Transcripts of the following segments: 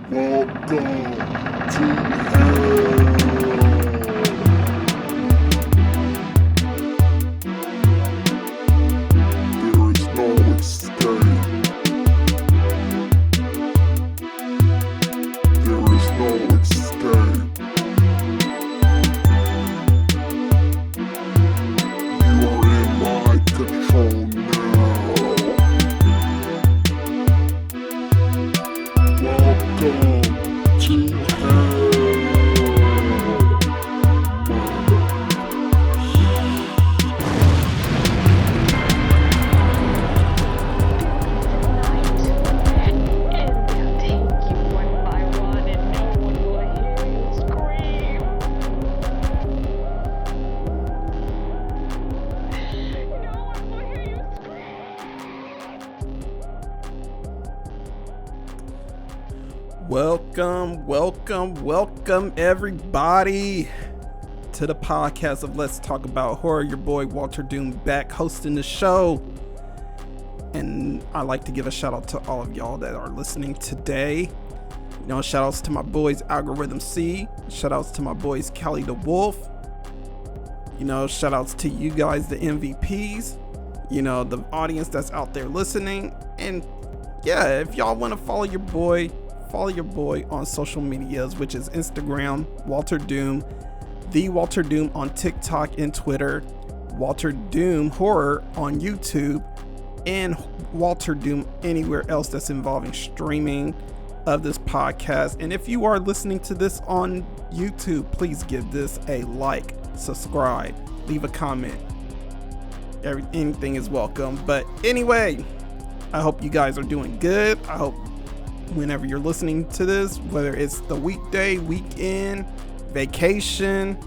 Welcome to hell. There is no escape. There is no escape. You are in my control now. Welcome to hell. Welcome everybody to the podcast of Let's Talk About Horror. Your boy Walterdoom back hosting the show. And I like to give a shout out to all of y'all that are listening today. You know, shout outs to my boys Algorythm-C. Shout outs to my boys Callie the Wolf. You know, shout outs to you guys, the MVPs. You know, the audience that's out there listening. And yeah, if y'all want to follow your boy on social medias, which is Instagram, Walterdoom, the Walterdoom on TikTok and Twitter, Walterdoom Horror on YouTube, and Walterdoom anywhere else that's involving streaming of this podcast. And if you are listening to this on YouTube, please give this a like, subscribe, leave a comment. Anything is welcome. But anyway, I hope you guys are doing good. I hope whenever you're listening to this, whether it's the weekday, weekend, vacation,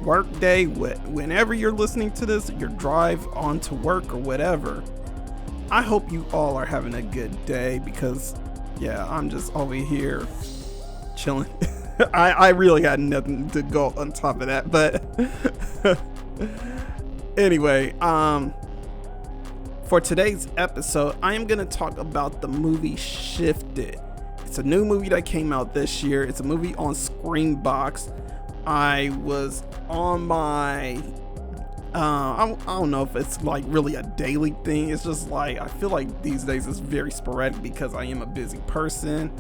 work day, whenever you're listening to this, your drive on to work or whatever, I hope you all are having a good day, because yeah, I'm just over here chilling. I really got nothing to go on top of that, but anyway, for today's episode, I am going to talk about the movie Shifted. It's a new movie that came out this year. It's a movie on Screambox. I was on my, I don't know if it's like really a daily thing. It's just like, I feel like these days it's very sporadic because I am a busy person.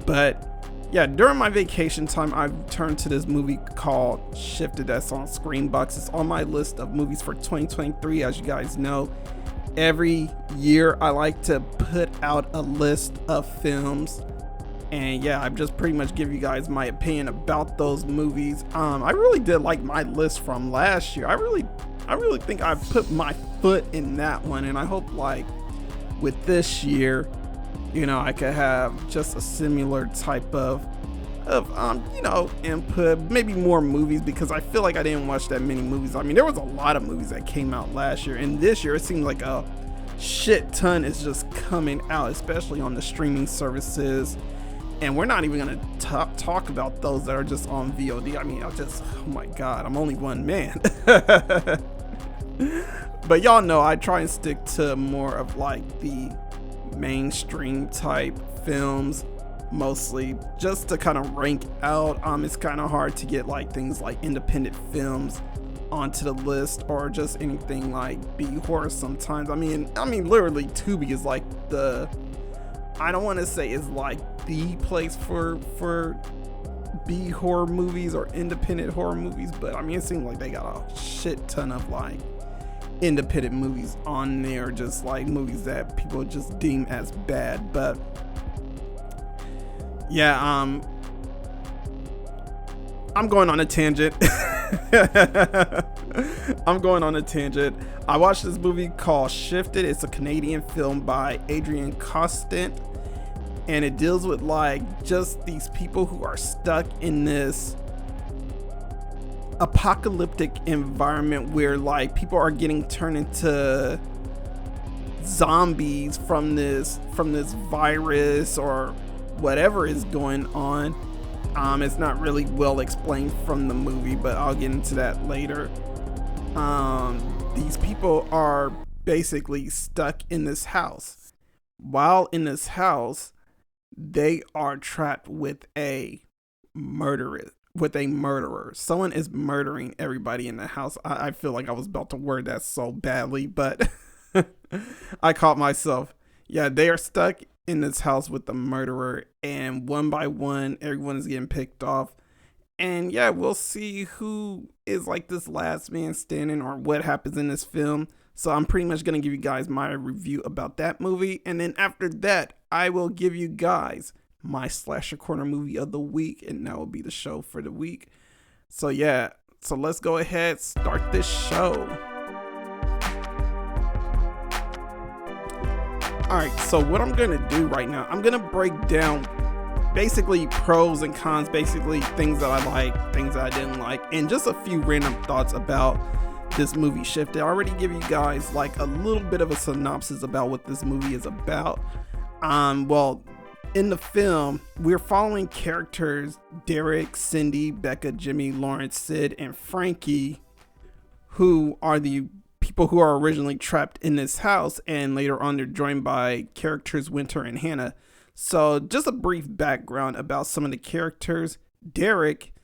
But yeah, during my vacation time, I've turned to this movie called Shifted that's on Screambox. It's on my list of movies for 2023, as you guys know. Every year I like to put out a list of films, and yeah, I just pretty much give you guys my opinion about those movies. I really did like my list from last year. I really think I put my foot in that one, and I hope like with this year, you know, I could have just a similar type of you know, input, maybe more movies, because I feel like I didn't watch that many movies. I mean, there was a lot of movies that came out last year, and this year it seems like a shit ton is just coming out, especially on the streaming services. And we're not even gonna talk about those that are just on VOD. I mean, oh my god, I'm only one man. But y'all know I try and stick to more of like the mainstream type films, mostly just to kind of rank out. It's kind of hard to get like things like independent films onto the list, or just anything like B horror sometimes. I mean literally Tubi is like I don't want to say is like the place for B horror movies or independent horror movies, but I mean it seems like they got a shit ton of like independent movies on there, just like movies that people just deem as bad. But yeah, I'm going on a tangent. I watched this movie called Shifted. It's a Canadian film by Adrian Costent, and it deals with like just these people who are stuck in this apocalyptic environment where like people are getting turned into zombies from this virus or whatever is going on. It's not really well explained from the movie, but I'll get into that later. These people are basically stuck in this house. While in this house, they are trapped with a murderer. Someone is murdering everybody in the house. I feel like I was about to word that so badly, but I caught myself. Yeah, they are stuck in this house with the murderer, and one by one, everyone is getting picked off. And yeah, we'll see who is like this last man standing or what happens in this film. So I'm pretty much going to give you guys my review about that movie. And then after that, I will give you guys my Slasher Corner movie of the week. And that will be the show for the week. So yeah, so let's go ahead, start this show. Alright, so what I'm going to do right now, I'm going to break down basically pros and cons, basically things that I like, things that I didn't like, and just a few random thoughts about this movie Shift. I already give you guys like a little bit of a synopsis about what this movie is about. Well, in the film, we're following characters Derek, Cindy, Becca, Jimmy, Lawrence, Sid, and Frankie, who are the people who are originally trapped in this house, and later on they're joined by characters Winter and Hannah. So just a brief background about some of the characters. Derek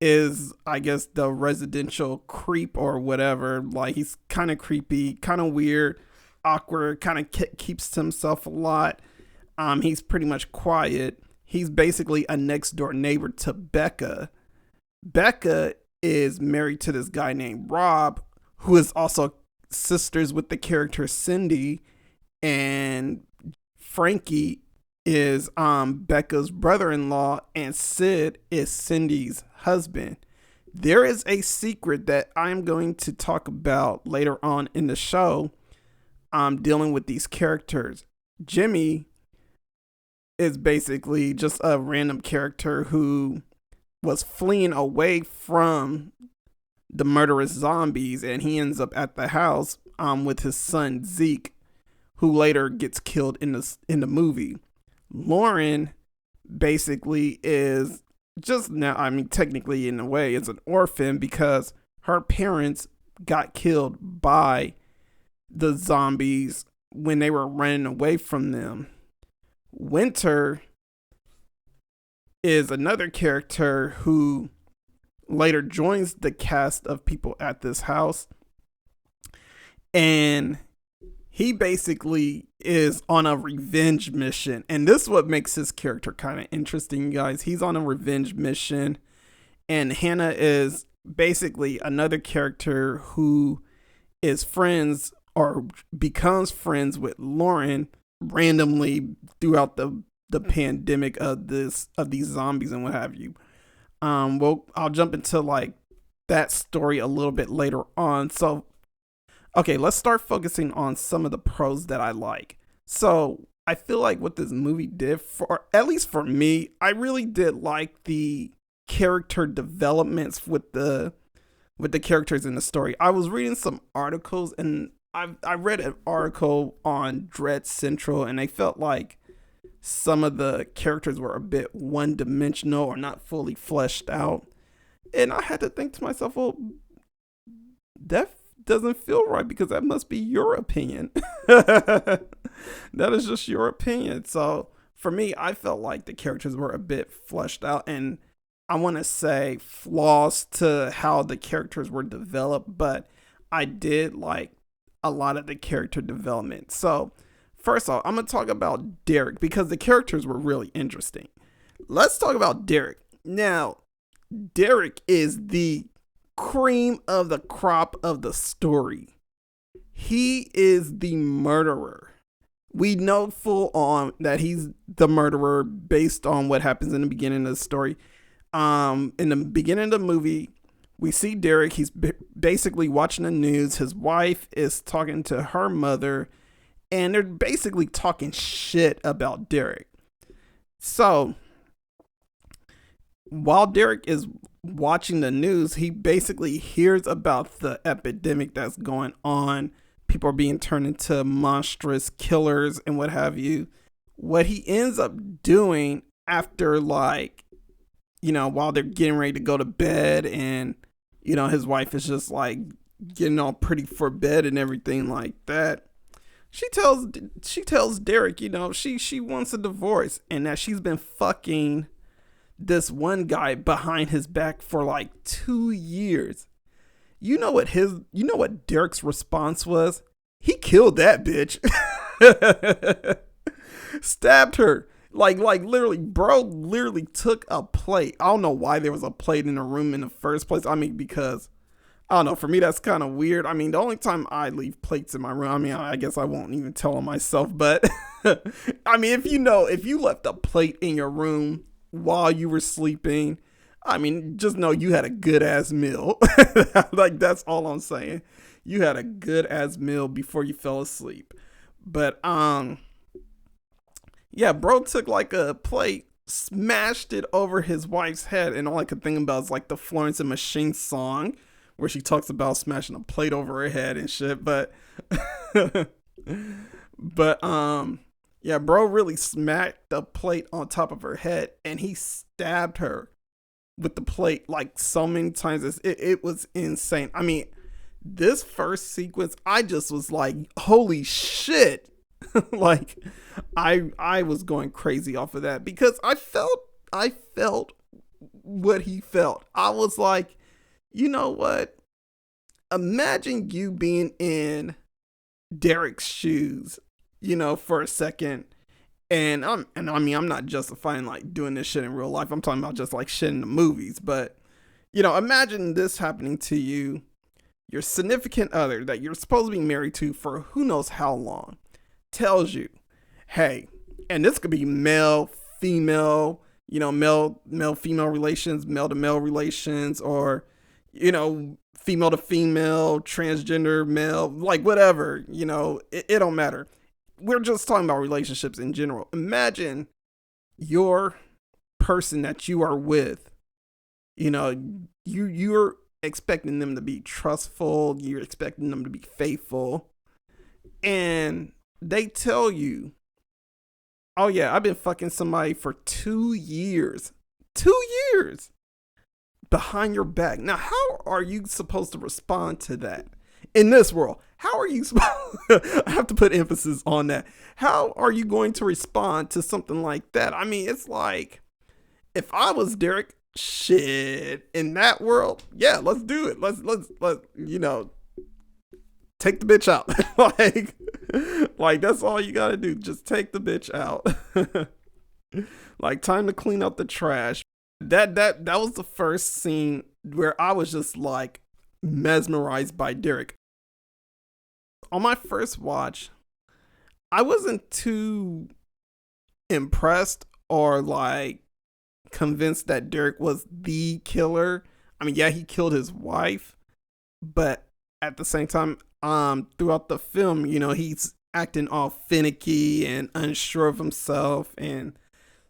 is, I guess, the residential creep or whatever. Like, he's kind of creepy, kind of weird, awkward, kind of keeps to himself a lot. He's pretty much quiet. He's basically a next door neighbor to Becca. Becca is married to this guy named Rob, who is also sisters with the character Cindy, and Frankie is Becca's brother-in-law, and Sid is Cindy's husband. There is a secret that I'm going to talk about later on in the show, dealing with these characters. Jimmy is basically just a random character who was fleeing away from the murderous zombies, and he ends up at the house with his son Zeke, who later gets killed in the movie. Lauren basically is just now, I mean, technically in a way, is an orphan because her parents got killed by the zombies when they were running away from them. Winter is another character who later joins the cast of people at this house, and he basically is on a revenge mission. And this is what makes his character kind of interesting, guys. He's on a revenge mission. And Hannah is basically another character who is friends or becomes friends with Lauren randomly throughout the pandemic of these zombies and what have you. Well, I'll jump into like that story a little bit later on. So okay, let's start focusing on some of the pros that I like. So I feel like what this movie did, for at least for me, I really did like the character developments with the characters in the story. I was reading some articles, and I read an article on Dread Central, and they felt like some of the characters were a bit one-dimensional or not fully fleshed out. And I had to think to myself, well, that doesn't feel right, because that must be your opinion. That is just your opinion. So for me, I felt like the characters were a bit fleshed out, and I want to say flaws to how the characters were developed, but I did like a lot of the character development. So first off, I'm going to talk about Derek because the characters were really interesting. Let's talk about Derek. Now, Derek is the cream of the crop of the story. He is the murderer. We know full on that he's the murderer based on what happens in the beginning of the story. In the beginning of the movie, we see Derek. He's basically watching the news. His wife is talking to her mother, and they're basically talking shit about Derek. So while Derek is watching the news, he basically hears about the epidemic that's going on. People are being turned into monstrous killers and what have you. What he ends up doing after, like, you know, while they're getting ready to go to bed, and, you know, his wife is just like getting all pretty for bed and everything like that, she tells Derek, you know, she wants a divorce and that she's been fucking this one guy behind his back for like 2 years. You know what Derek's response was? He killed that bitch. Stabbed her. Like literally, bro literally took a plate. I don't know why there was a plate in the room in the first place. I mean, because I don't know, for me that's kind of weird. I mean, the only time I leave plates in my room, I mean, I guess I won't even tell on myself, but I mean, if you left a plate in your room while you were sleeping, I mean, just know you had a good ass meal. Like, that's all I'm saying. You had a good ass meal before you fell asleep. But yeah, bro took like a plate, smashed it over his wife's head, and all I could think about is like the Florence and Machine song where she talks about smashing a plate over her head and shit. But yeah, bro really smacked the plate on top of her head, and he stabbed her with the plate like so many times. It was insane. I mean, this first sequence, I just was like, holy shit. Like, I was going crazy off of that because I felt what he felt. I was like, you know what? Imagine you being in Derek's shoes, you know, for a second. And I mean, I'm not justifying like doing this shit in real life. I'm talking about just like shit in the movies. But, you know, imagine this happening to you, your significant other that you're supposed to be married to for who knows how long, tells you, hey, and this could be male, female, you know, male, female relations, male to male relations, or, you know, female to female, transgender male, like whatever, you know, it don't matter. We're just talking about relationships in general. Imagine your person that you are with, you know, you're expecting them to be trustful, you're expecting them to be faithful, and they tell you, oh yeah, I've been fucking somebody for 2 years. 2 years behind your back. Now, how are you supposed to respond to that in this world? How are you I have to put emphasis on that. How are you going to respond to something like that? I mean, it's like, if I was Derek, shit, in that world, yeah, let's do it. Let's you know, take the bitch out. like that's all you gotta do. Just take the bitch out. Like, time to clean up the trash. That was the first scene where I was just like mesmerized by Derek. On my first watch, I wasn't too impressed or like convinced that Derek was the killer. I mean, yeah, he killed his wife, but at the same time, throughout the film, you know, he's acting all finicky and unsure of himself and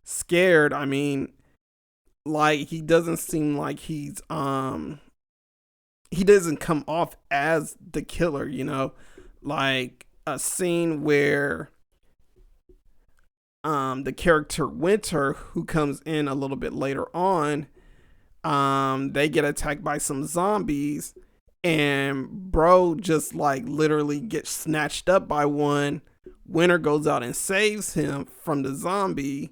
scared. I mean, like, he doesn't seem like he doesn't come off as the killer, you know, like a scene where the character Winter, who comes in a little bit later on, they get attacked by some zombies, and bro just like literally gets snatched up by one. Winter goes out and saves him from the zombie,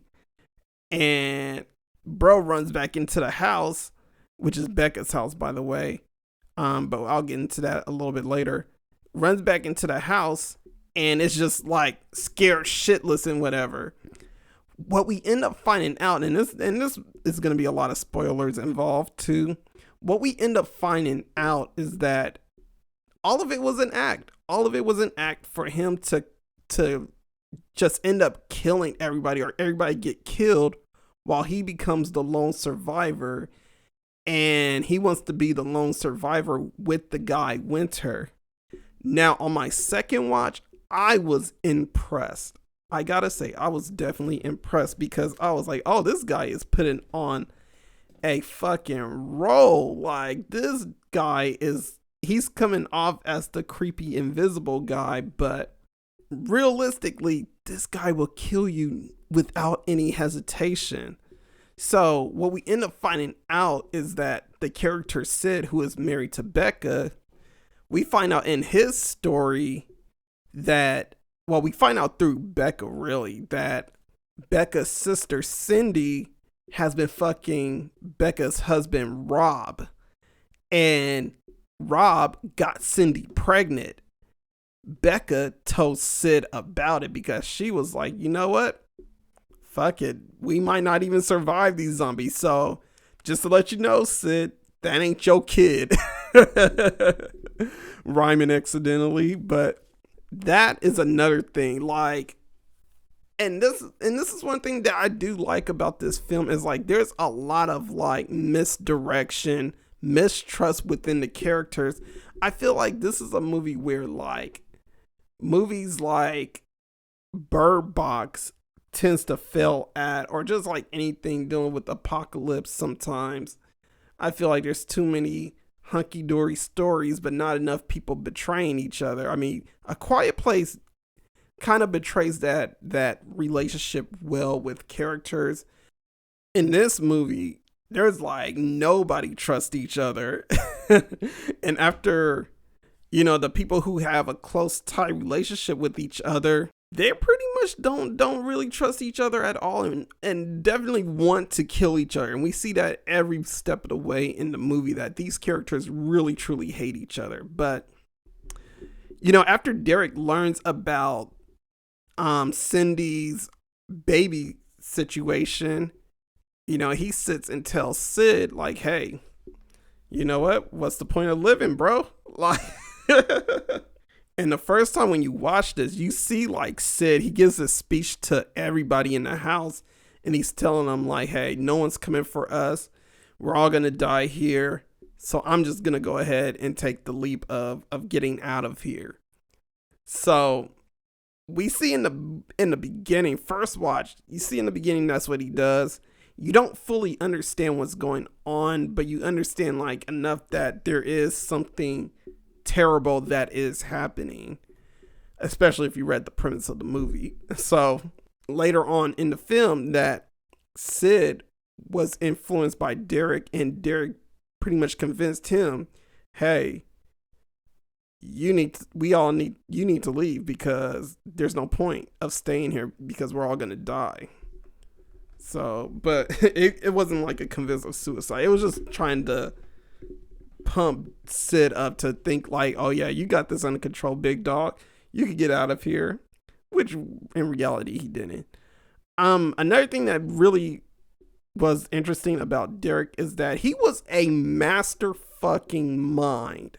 and bro runs back into the house, which is Becca's house, by the way. But I'll get into that a little bit later. Runs back into the house, and it's just like scared shitless and whatever. What we end up finding out, and this is going to be a lot of spoilers involved too. What we end up finding out is that all of it was an act. All of it was an act for him to just end up killing everybody, or everybody get killed, while he becomes the lone survivor. And he wants to be the lone survivor with the guy Winter. Now, on my second watch, I was impressed. I gotta say, I was definitely impressed, because I was like, oh, this guy is putting on a fucking role. Like, this guy he's coming off as the creepy invisible guy, but realistically, this guy will kill you without any hesitation. So what we end up finding out is that the character Sid, who is married to Becca, we find out in his story that well, we find out through Becca really that Becca's sister Cindy has been fucking Becca's husband Rob, and Rob got Cindy pregnant. Becca told Sid about it because she was like, you know what? Fuck it. We might not even survive these zombies. So just to let you know, Sid, that ain't your kid. Rhyming accidentally, but that is another thing. Like, and this is one thing that I do like about this film is like there's a lot of like misdirection, mistrust within the characters. I feel like this is a movie where like movies like Bird Box tends to fail at, or just like anything dealing with apocalypse sometimes. I feel like there's too many hunky-dory stories, but not enough people betraying each other. I mean, A Quiet Place kind of betrays that relationship well with characters. In this movie, there's like nobody trusts each other. And after, you know, the people who have a close, tight relationship with each other, they pretty much don't really trust each other at all, and definitely want to kill each other. And we see that every step of the way in the movie, that these characters really truly hate each other. But you know, after Derek learns about Cindy's baby situation, you know, he sits and tells Sid like, hey, you know what's the point of living, bro? Like and the first time when you watch this, you see like Sid, he gives a speech to everybody in the house, and he's telling them like, hey, no one's coming for us. We're all going to die here. So I'm just going to go ahead and take the leap of getting out of here. So we see in the beginning, first watch, you see in the beginning, that's what he does. You don't fully understand what's going on, but you understand like enough that there is something terrible that is happening, especially if you read the premise of the movie. So later on in the film, that Sid was influenced by Derek, and Derek pretty much convinced him, hey, you need to leave, because there's no point of staying here because we're all gonna die. So, but it wasn't like a convince of suicide. It was just trying to pump Sid up to think like, oh yeah, you got this under control, big dog. You could get out of here, which in reality he didn't. Another thing that really was interesting about Derek is that he was a master fucking mind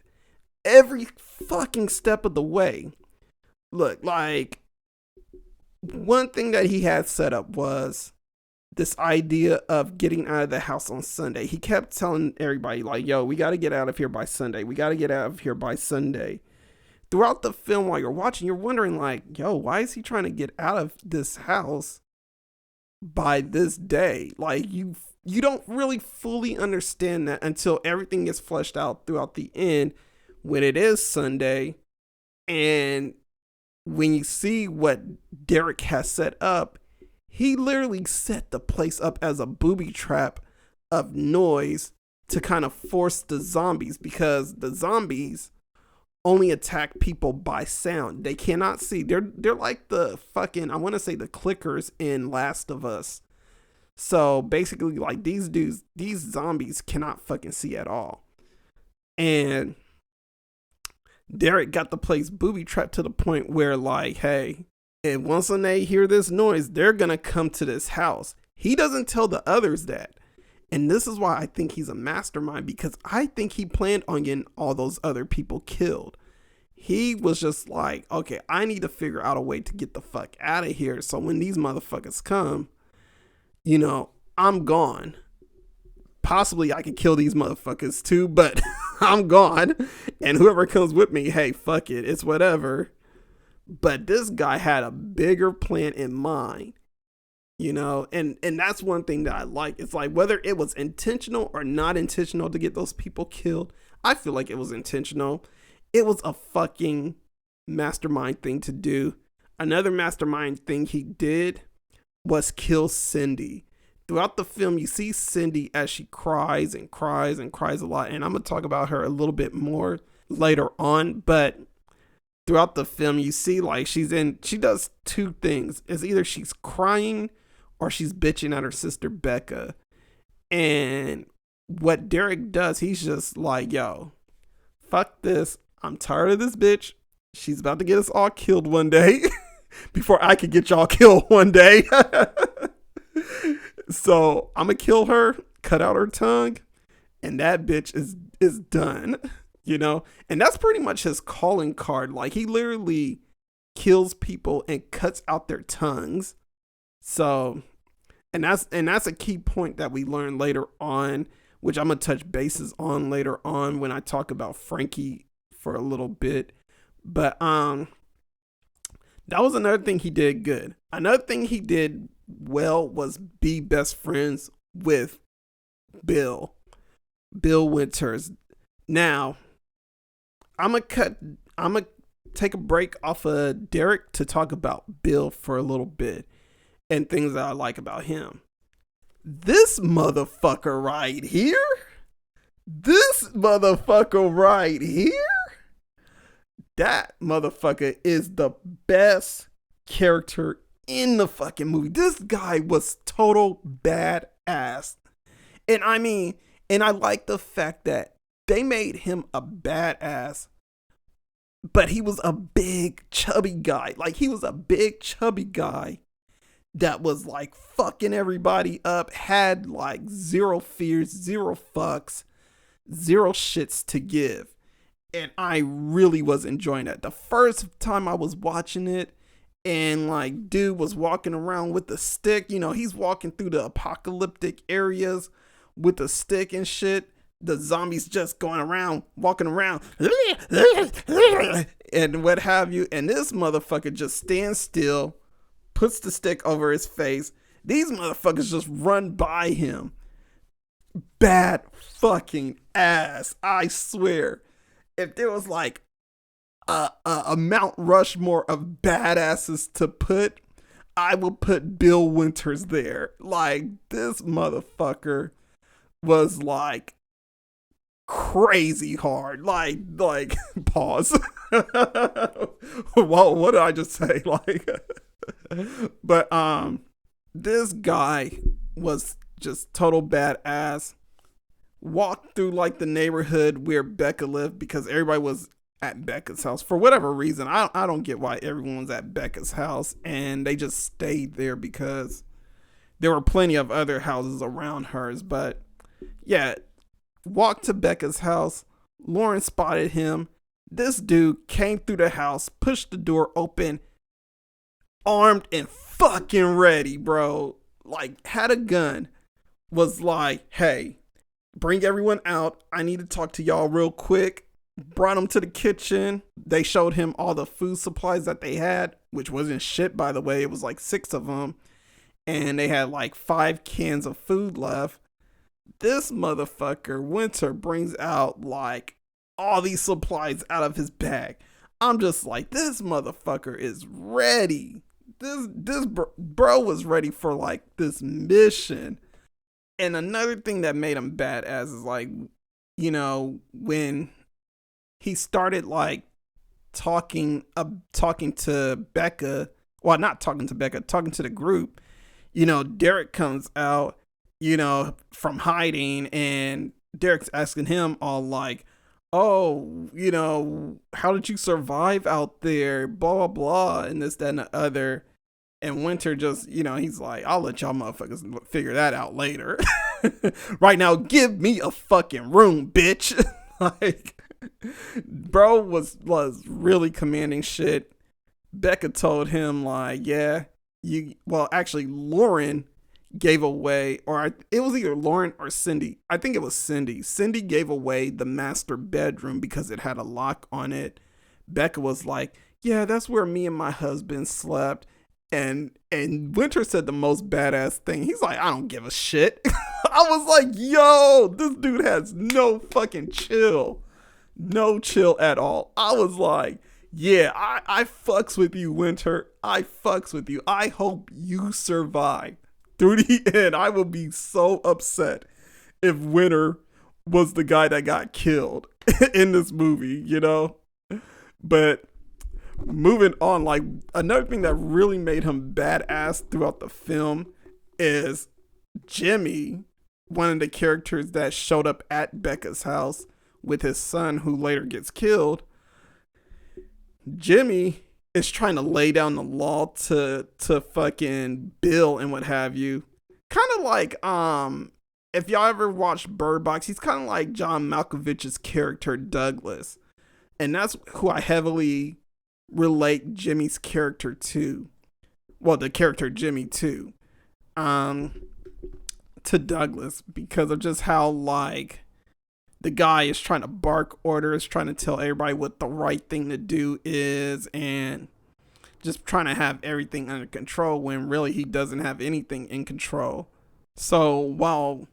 every fucking step of the way. Look, like, one thing that he had set up was this idea of getting out of the house on Sunday. He kept telling everybody like, yo, we got to get out of here by Sunday. We got to get out of here by Sunday. Throughout the film, while you're watching, you're wondering like, yo, why is he trying to get out of this house by this day? Like, you don't really fully understand that until everything gets fleshed out throughout the end, when it is Sunday, and when you see what Derek has set up. He literally set the place up as a booby trap of noise to kind of force the zombies, because the zombies only attack people by sound. They cannot see. They're like the fucking, I want to say, the clickers in Last of Us. So basically, like, these zombies cannot fucking see at all. And Derek got the place booby trapped to the point where like, hey, and once when they hear this noise, they're going to come to this house. He doesn't tell the others that. And this is why I think he's a mastermind, because I think he planned on getting all those other people killed. He was just like, okay, I need to figure out a way to get the fuck out of here. So when these motherfuckers come, you know, I'm gone. Possibly I could kill these motherfuckers too, but I'm gone. And whoever comes with me, hey, fuck it. It's whatever. But this guy had a bigger plan in mind, you know, and that's one thing that I like. It's like, whether it was intentional or not intentional to get those people killed, I feel like it was intentional. It was a fucking mastermind thing to do. Another mastermind thing he did was kill Cindy. Throughout the film, you see Cindy as she cries and cries and cries a lot. And I'm going to talk about her a little bit more later on, but throughout the film, you see like she does two things. It's either she's crying or she's bitching at her sister Becca. And what Derek does, he's just like, yo, fuck this. I'm tired of this bitch. She's about to get us all killed one day before I could get y'all killed one day. So I'm gonna kill her, cut out her tongue, and that bitch is done, you know? And that's pretty much his calling card. Like, he literally kills people and cuts out their tongues. So, and that's a key point that we learn later on, which I'm gonna touch bases on later on when I talk about Frankie for a little bit. But that was another thing he did good. Another thing he did well was be best friends with Bill Winters. Now, I'm gonna take a break off of Derek to talk about Bill for a little bit and things that I like about him. This motherfucker right here, that motherfucker is the best character in the fucking movie. This guy was total badass. And I mean, and I like the fact that they made him a badass, but he was a big chubby guy. Like, he was a big chubby guy that was like fucking everybody up, had like zero fears, zero fucks, zero shits to give. And I really was enjoying that. The first time I was watching it, and like dude was walking around with a stick, you know, he's walking through the apocalyptic areas with a stick and shit. The zombies just going around, walking around, and what have you. And this motherfucker just stands still, puts the stick over his face. These motherfuckers just run by him. Bad fucking ass, I swear. If there was like a Mount Rushmore of badasses to put, I will put Bill Winters there. Like, this motherfucker was like crazy hard. Like pause. Whoa, what did I just say? Like, but this guy was just total badass. Walked through like the neighborhood where Becca lived, because everybody was at Becca's house for whatever reason. I don't get why everyone's at Becca's house, and they just stayed there because there were plenty of other houses around hers. But yeah, walked to Becca's house. Lauren spotted him. This dude came through the house, pushed the door open, armed and fucking ready, bro. Like, had a gun, was like, hey, bring everyone out. I need to talk to y'all real quick. Brought him to the kitchen. They showed him all the food supplies that they had, which wasn't shit, by the way. It was like 6 of them. And they had like 5 cans of food left. This motherfucker, Winter, brings out like all these supplies out of his bag. I'm just like, this motherfucker is ready. This bro was ready for like this mission. And another thing that made him badass is like, you know, when he started like talking to Becca, well, not talking to Becca, talking to the group, you know, Derek comes out, you know, from hiding, and Derek's asking him all like, oh, you know, how did you survive out there? Blah, blah, blah, and this, that, and the other. And Winter just, you know, he's like, I'll let y'all motherfuckers figure that out later. Right now, give me a fucking room, bitch. Like, bro was really commanding shit. Becca told him like, yeah, actually Lauren gave away, or it was either Lauren or Cindy. I think it was Cindy. Cindy gave away the master bedroom because it had a lock on it. Becca was like, yeah, that's where me and my husband slept. And Winter said the most badass thing. He's like, I don't give a shit. I was like, yo, this dude has no fucking chill. No chill at all. I was like, yeah, I fucks with you, Winter. I fucks with you. I hope you survive through the end. I will be so upset if Winter was the guy that got killed in this movie, you know? But moving on, like another thing that really made him badass throughout the film is Jimmy, one of the characters that showed up at Becca's house with his son who later gets killed. Jimmy is trying to lay down the law to fucking Bill and what have you. Kind of like if y'all ever watched Bird Box, he's kind of like John Malkovich's character Douglas. And that's who I heavily relate Jimmy's character to. Well, the character Jimmy to Douglas, because of just how like the guy is trying to bark orders, trying to tell everybody what the right thing to do is, and just trying to have everything under control when really he doesn't have anything in control. So while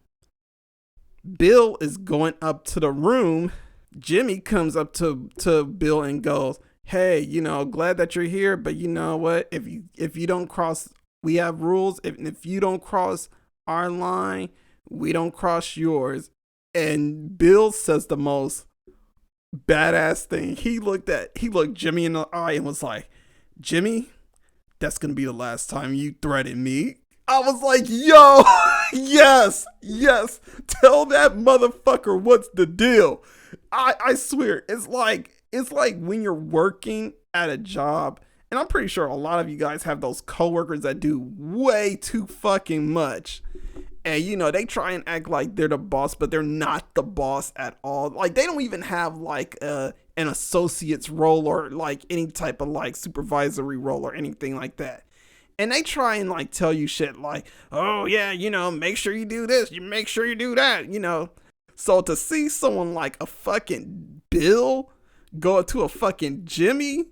Bill is going up to the room, Jimmy comes up to Bill and goes, "Hey, you know, glad that you're here, but you know what? If you don't cross, we have rules. If you don't cross our line, we don't cross yours." And Bill says the most badass thing. He looked Jimmy in the eye and was like, "Jimmy, that's gonna be the last time you threaten me." I was like, yo, yes, tell that motherfucker what's the deal. I swear, it's like when you're working at a job, and I'm pretty sure a lot of you guys have those coworkers that do way too fucking much. And, you know, they try and act like they're the boss, but they're not the boss at all. Like, they don't even have, like, an associate's role or, like, any type of, like, supervisory role or anything like that. And they try and, like, tell you shit like, "Oh, yeah, you know, make sure you do this. You make sure you do that," you know. So to see someone like a fucking Bill go up to a fucking Jimmy,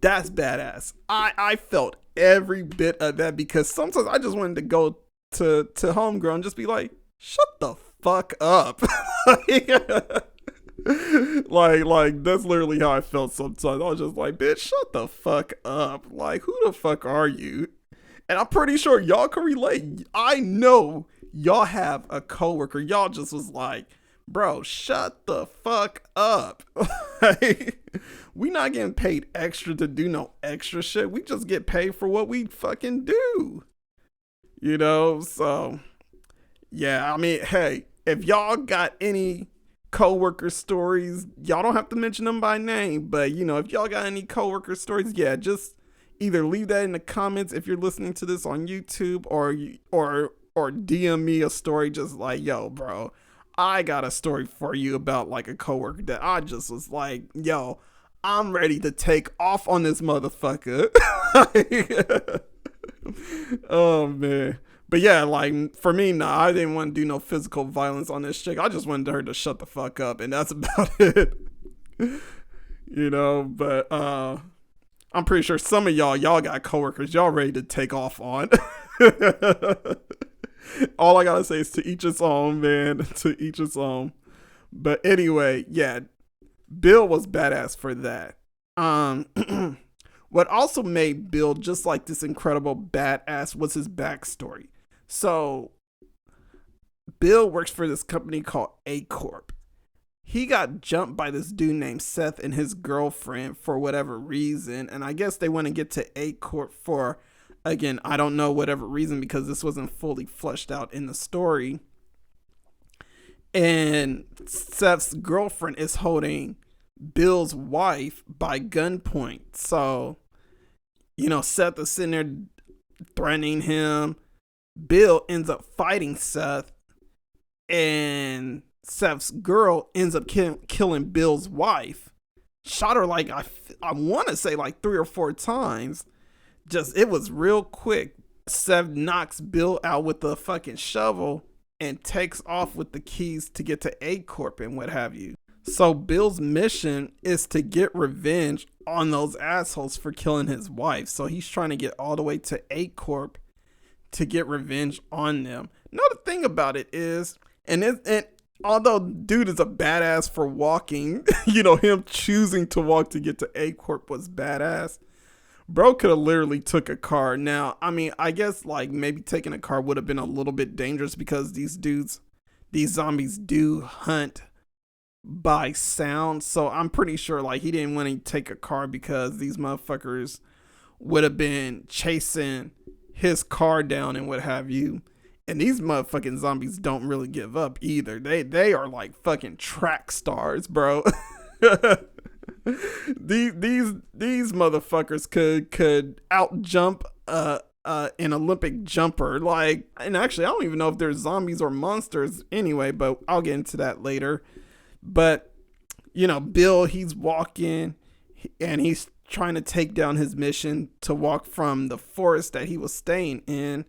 that's badass. I felt every bit of that, because sometimes I just wanted to go to Homegirl and just be like, "Shut the fuck up." like that's literally how I felt sometimes. I was just like, "Bitch, shut the fuck up. Like, who the fuck are you?" And I'm pretty sure y'all can relate. I know y'all have a coworker. Y'all just was like, "Bro, shut the fuck up." We not getting paid extra to do no extra shit. We just get paid for what we fucking do. You know, so yeah, I mean, hey, if y'all got any coworker stories, y'all don't have to mention them by name, but you know, if y'all got any coworker stories, yeah, just either leave that in the comments if you're listening to this on YouTube, or DM me a story just like, "Yo, bro, I got a story for you about like a coworker that I just was like, yo, I'm ready to take off on this motherfucker." Oh man. But yeah, like for me, nah, I didn't want to do no physical violence on this chick. I just wanted her to shut the fuck up, and that's about it. You know, but I'm pretty sure some of y'all got coworkers y'all ready to take off on. All I gotta say is to each its own, man. To each its own. But anyway, yeah, Bill was badass for that. What also made Bill just like this incredible badass was his backstory. So Bill works for this company called A Corp. He got jumped by this dude named Seth and his girlfriend for whatever reason, and I guess they want to get to A Corp for, again, I don't know, whatever reason, because this wasn't fully fleshed out in the story. And Seth's girlfriend is holding Bill's wife by gunpoint. So, you know, Seth is sitting there threatening him. Bill ends up fighting Seth, and Seth's girl ends up killing Bill's wife. Shot her like, I want to say like 3 or 4 times. Just, it was real quick. Seth knocks Bill out with the fucking shovel and takes off with the keys to get to A Corp and what have you. So Bill's mission is to get revenge on those assholes for killing his wife. So he's trying to get all the way to A Corp to get revenge on them. Now the thing about it is, and although dude is a badass for walking, you know, him choosing to walk to get to A Corp was badass. Bro could have literally took a car. Now, I mean, I guess like maybe taking a car would have been a little bit dangerous, because these zombies do hunt by sound. So I'm pretty sure like he didn't want to take a car because these motherfuckers would have been chasing his car down and what have you. And these motherfucking zombies don't really give up either. They are like fucking track stars, bro. these motherfuckers could out jump an Olympic jumper. Like, and actually I don't even know if they're zombies or monsters anyway, but I'll get into that later. But you know, Bill, he's walking and he's trying to take down his mission to walk from the forest that he was staying in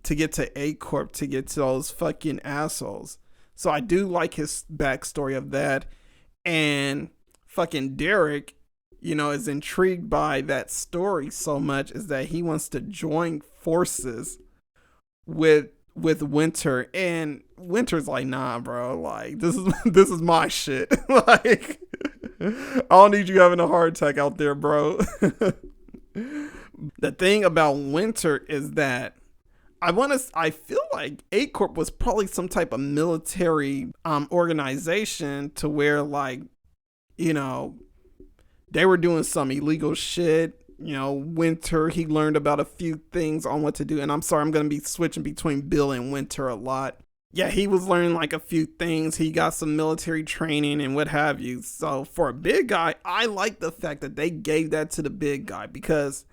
to get to A Corp, to get to those fucking assholes. So I do like his backstory of that. And fucking Derek, you know, is intrigued by that story so much is that he wants to join forces with Winter. And Winter's like, nah, bro, like this is my shit. Like, I don't need you having a heart attack out there, bro. The thing about Winter is that I feel like A Corp was probably some type of military organization to where, like, you know, they were doing some illegal shit. You know, Winter, he learned about a few things on what to do. And I'm sorry, I'm going to be switching between Bill and Winter a lot. Yeah, he was learning like a few things. He got some military training and what have you. So for a big guy, I like the fact that they gave that to the big guy, because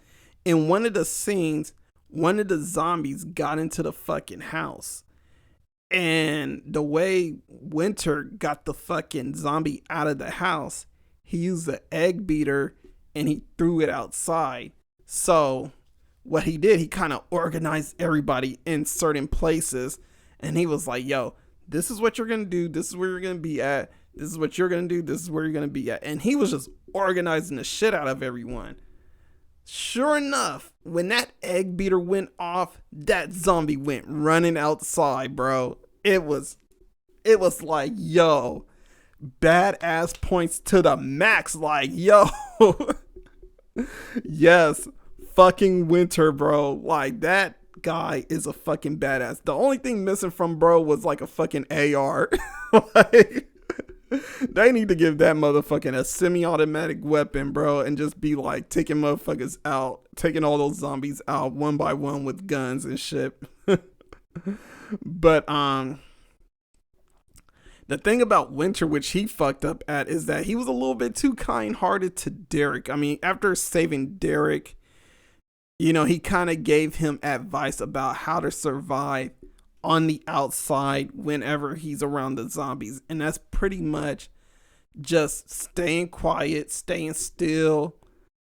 in one of the scenes, one of the zombies got into the fucking house. And the way Winter got the fucking zombie out of the house, he used the egg beater and he threw it outside. So what he did, he kind of organized everybody in certain places. And he was like, yo, this is what you're going to do. This is where you're going to be at. This is what you're going to do. This is where you're going to be at. And he was just organizing the shit out of everyone. Sure enough, when that egg beater went off, that zombie went running outside, bro. It was like, yo, badass points to the max. Like, yo, yes, fucking Winter, bro. Like, that guy is a fucking badass. The only thing missing from bro was like a fucking AR. Like, they need to give that motherfucking a semi-automatic weapon, bro, and just be like taking motherfuckers out, taking all those zombies out one by one with guns and shit. But the thing about Winter, which he fucked up at, is that he was a little bit too kind-hearted to Derek. I mean, after saving Derek, you know, he kind of gave him advice about how to survive on the outside whenever he's around the zombies. And that's pretty much just staying quiet, staying still,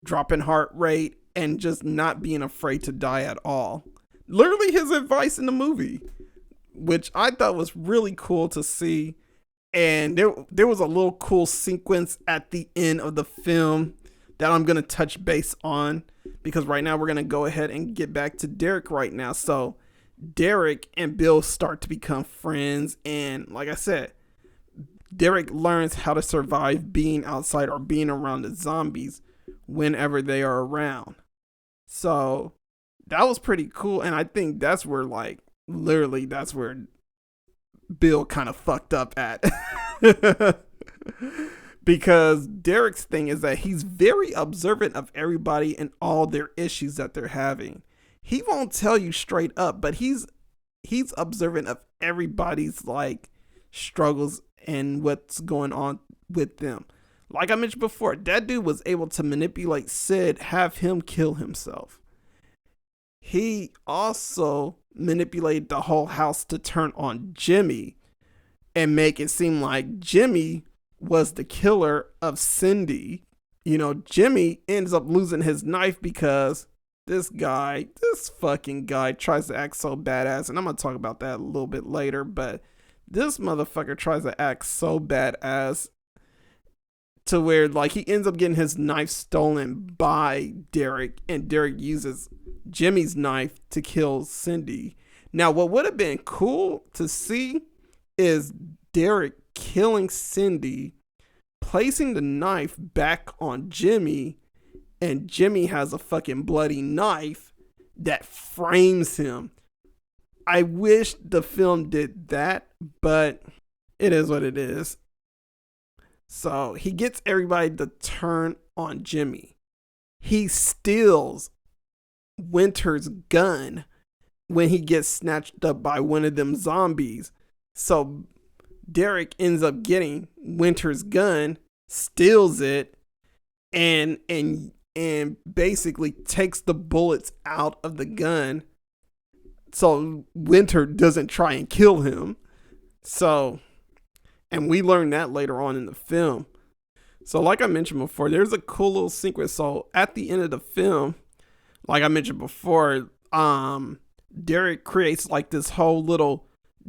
dropping heart rate, and just not being afraid to die at all. Literally his advice in the movie, which I thought was really cool to see. And there was a little cool sequence at the end of the film that I'm going to touch base on, because right now we're going to go ahead and get back to Derek right now. So Derek and Bill start to become friends. And like I said, Derek learns how to survive being outside or being around the zombies whenever they are around. So that was pretty cool. And I think that's where, like, literally that's where Bill kind of fucked up at. Because Derek's thing is that he's very observant of everybody and all their issues that they're having. He won't tell you straight up, but he's observant of everybody's like struggles and what's going on with them. Like I mentioned before, that dude was able to manipulate Sid, have him kill himself. He also manipulated the whole house to turn on Jimmy and make it seem like Jimmy was the killer of Cindy. You know, Jimmy ends up losing his knife because this fucking guy tries to act so badass. And I'm going to talk about that a little bit later, but this motherfucker tries to act so badass to where like he ends up getting his knife stolen by Derek, and Derek uses Jimmy's knife to kill Cindy. Now, what would have been cool to see is Derek killing Cindy, placing the knife back on Jimmy, and Jimmy has a fucking bloody knife that frames him. I wish the film did that, but it is what it is. So he gets everybody to turn on Jimmy. He steals Winter's gun when he gets snatched up by one of them zombies. So Derek ends up getting Winter's gun, steals it, and basically takes the bullets out of the gun so Winter doesn't try and kill him. So, and we learn that later on in the film. So like I mentioned before, there's a cool little sequence. So at the end of the film, like I mentioned before, Derek creates like this whole little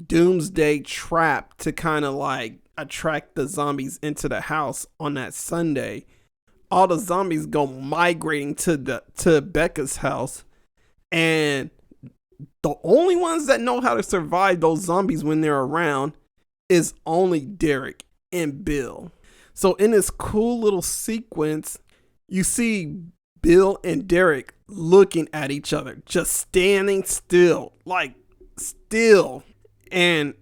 doomsday trap to kind of like attract the zombies into the house on that Sunday. All the zombies go migrating to Becca's house, and the only ones that know how to survive those zombies when they're around is only Derek and Bill. So in this cool little sequence, you see Bill and Derek looking at each other, just standing still, like still. And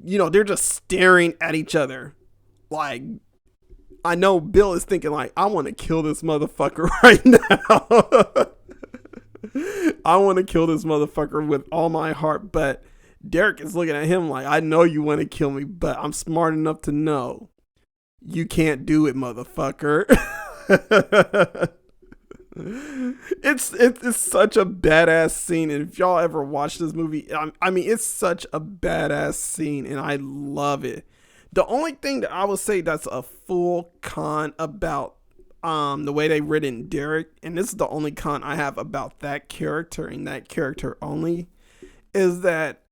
you know, they're just staring at each other. Like, I know Bill is thinking like, I want to kill this motherfucker right now. I want to kill this motherfucker with all my heart. But Derek is looking at him like, I know you want to kill me, but I'm smart enough to know you can't do it, motherfucker. It's such a badass scene, and if y'all ever watch this movie, I mean, it's such a badass scene, and I love it. The only thing that I would say that's a full con about the way they written Derek, and this is the only con I have about that character and that character only, is that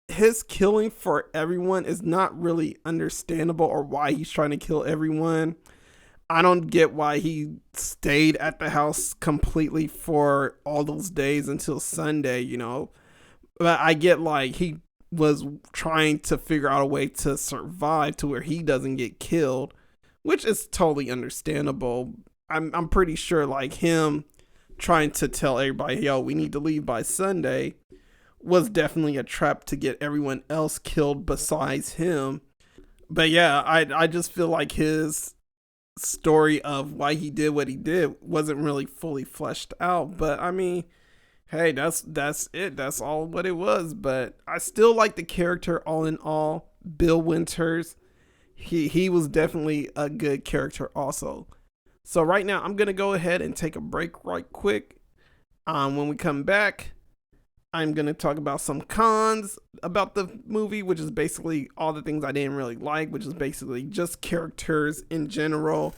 his killing for everyone is not really understandable, or why he's trying to kill everyone. I don't get why he stayed at the house completely for all those days until Sunday, you know. But I get like he was trying to figure out a way to survive to where he doesn't get killed, which is totally understandable. I'm pretty sure like him trying to tell everybody, yo, we need to leave by Sunday, was definitely a trap to get everyone else killed besides him. But yeah, I just feel like his story of why he did what he did wasn't really fully fleshed out. But I mean, hey, that's it. That's all what it was. But I still like the character all in all. Bill Winters, he was definitely a good character also. So right now I'm gonna go ahead and take a break right quick. When we come back, I'm going to talk about some cons about the movie, which is basically all the things I didn't really like, which is basically just characters in general.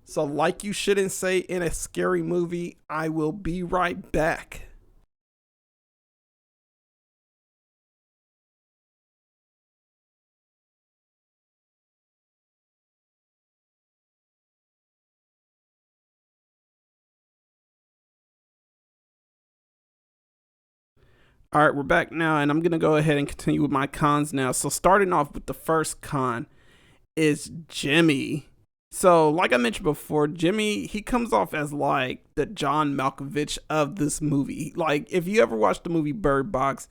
So like you shouldn't say in a scary movie, I will be right back. All right, we're back now, and I'm going to go ahead and continue with my cons now. So starting off with the first con is Jimmy. So like I mentioned before, Jimmy, he comes off as like the John Malkovich of this movie. Like if you ever watched the movie Bird Box,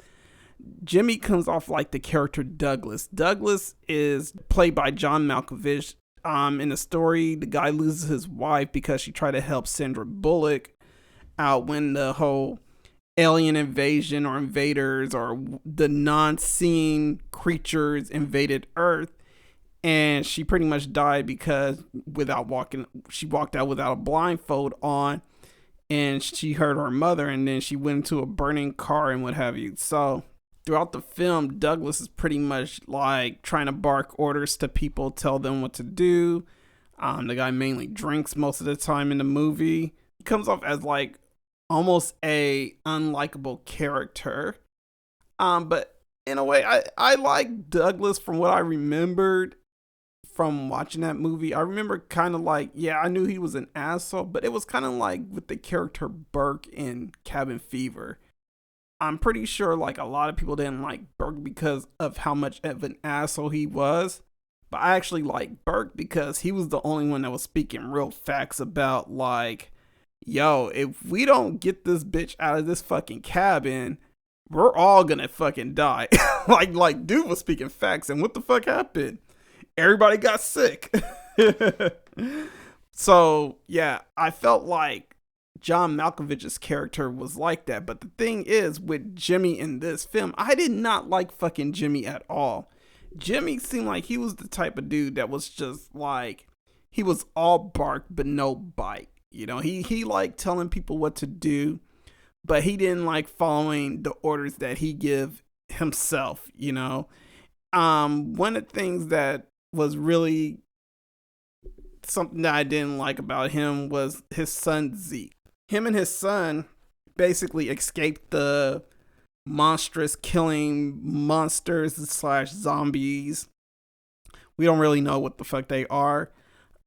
Jimmy comes off like the character Douglas. Douglas is played by John Malkovich. In the story, the guy loses his wife because she tried to help Sandra Bullock out when the whole alien invasion or invaders or the non-seeing creatures invaded Earth, and she pretty much died because she walked out without a blindfold on, and she hurt her mother, and then she went into a burning car and what have you. So throughout the film, Douglas is pretty much like trying to bark orders to people, tell them what to do. The guy mainly drinks most of the time in the movie. He comes off as like almost a unlikable character. But in a way, I like Douglas from what I remembered from watching that movie. I remember kind of like, yeah, I knew he was an asshole, but it was kind of like with the character Burke in Cabin Fever. I'm pretty sure like a lot of people didn't like Burke because of how much of an asshole he was. But I actually like Burke because he was the only one that was speaking real facts about like, yo, if we don't get this bitch out of this fucking cabin, we're all gonna fucking die. like dude was speaking facts, and what the fuck happened? everybody got sick. So yeah, I felt like John Malkovich's character was like that. But the thing is, with Jimmy in this film, I did not like fucking Jimmy at all. Jimmy seemed like he was the type of dude that was just like, he was all bark but no bite. You know, he liked telling people what to do, but he didn't like following the orders that he give himself, you know. One of the things that was really something that I didn't like about him was his son Zeke. Him and his son basically escaped the monstrous killing monsters / zombies. We don't really know what the fuck they are.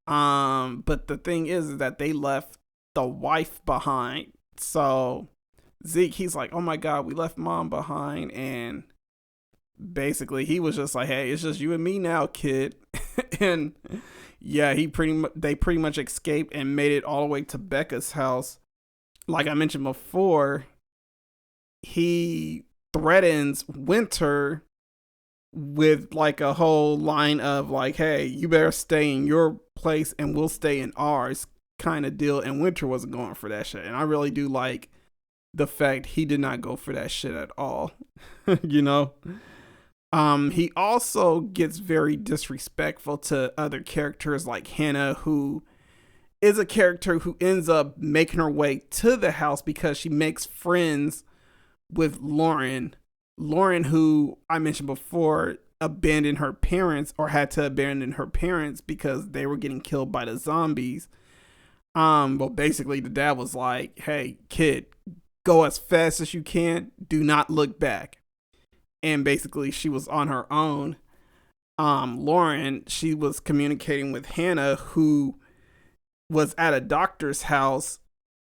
But the thing is that they left the wife behind. So Zeke, he's like, oh my God, we left mom behind. And basically he was just like, hey, it's just you and me now, kid. And yeah, they pretty much escaped and made it all the way to Becca's house. Like I mentioned before, he threatens Winter with like a whole line of like, hey, you better stay in your place and we'll stay in ours kind of deal. And Winter wasn't going for that shit. And I really do like the fact he did not go for that shit at all. You know? He also gets very disrespectful to other characters like Hannah, who is a character who ends up making her way to the house because she makes friends with Lauren. Lauren, who I mentioned before, abandoned her parents or had to abandon her parents because they were getting killed by the zombies. Well, basically the dad was like, hey, kid, go as fast as you can. Do not look back. And basically she was on her own. Lauren, she was communicating with Hannah, who was at a doctor's house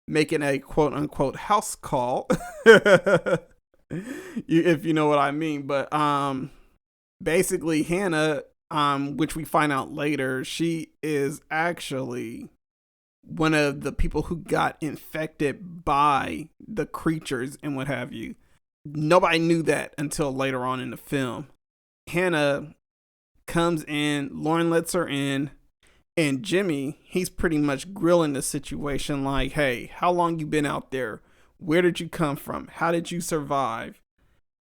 making a quote unquote house call. If you know what I mean. But basically Hannah, which we find out later, she is actually one of the people who got infected by the creatures and what have you. Nobody knew that until later on in the film. Hannah comes in, Lauren lets her in, and Jimmy, he's pretty much grilling the situation like, hey, how long you been out there? Where did you come from? How did you survive?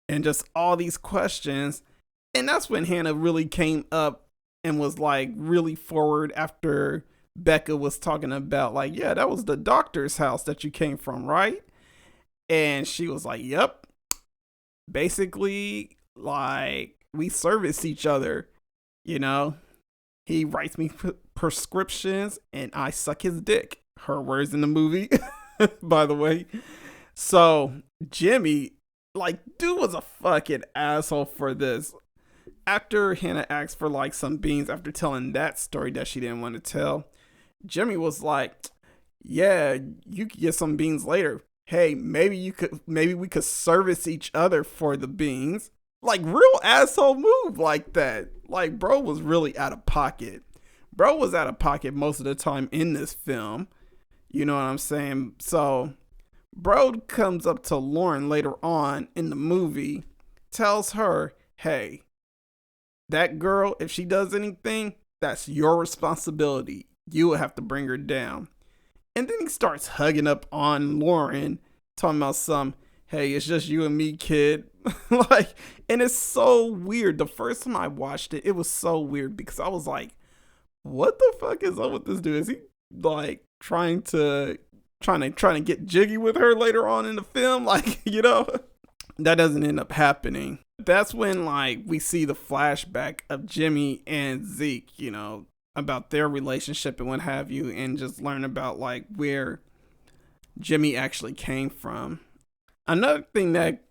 And just all these questions. And that's when Hannah really came up and was like really forward after Becca was talking about like, yeah, that was the doctor's house that you came from, right? And she was like, yep. Basically, like, we service each other, you know? He writes me prescriptions and I suck his dick. Her words in the movie, by the way. So, Jimmy, like, dude was a fucking asshole for this. After Hannah asked for, like, some beans after telling that story that she didn't want to tell, Jimmy was like, yeah, you could get some beans later. Hey, maybe we could service each other for the beans. Like, real asshole move like that. Like, bro was really out of pocket. Bro was out of pocket most of the time in this film. You know what I'm saying? So, bro comes up to Lauren later on in the movie, tells her, hey, that girl, if she does anything, that's your responsibility. You will have to bring her down. And then he starts hugging up on Lauren, talking about some, hey, it's just you and me, kid. Like, and it's so weird. The first time I watched it, it was so weird because I was like, what the fuck is up with this dude? Is he like trying to get jiggy with her later on in the film? Like, you know, that doesn't end up happening. That's when like we see the flashback of Jimmy and Zeke, you know, about their relationship and what have you, and just learn about like where Jimmy actually came from. Another thing that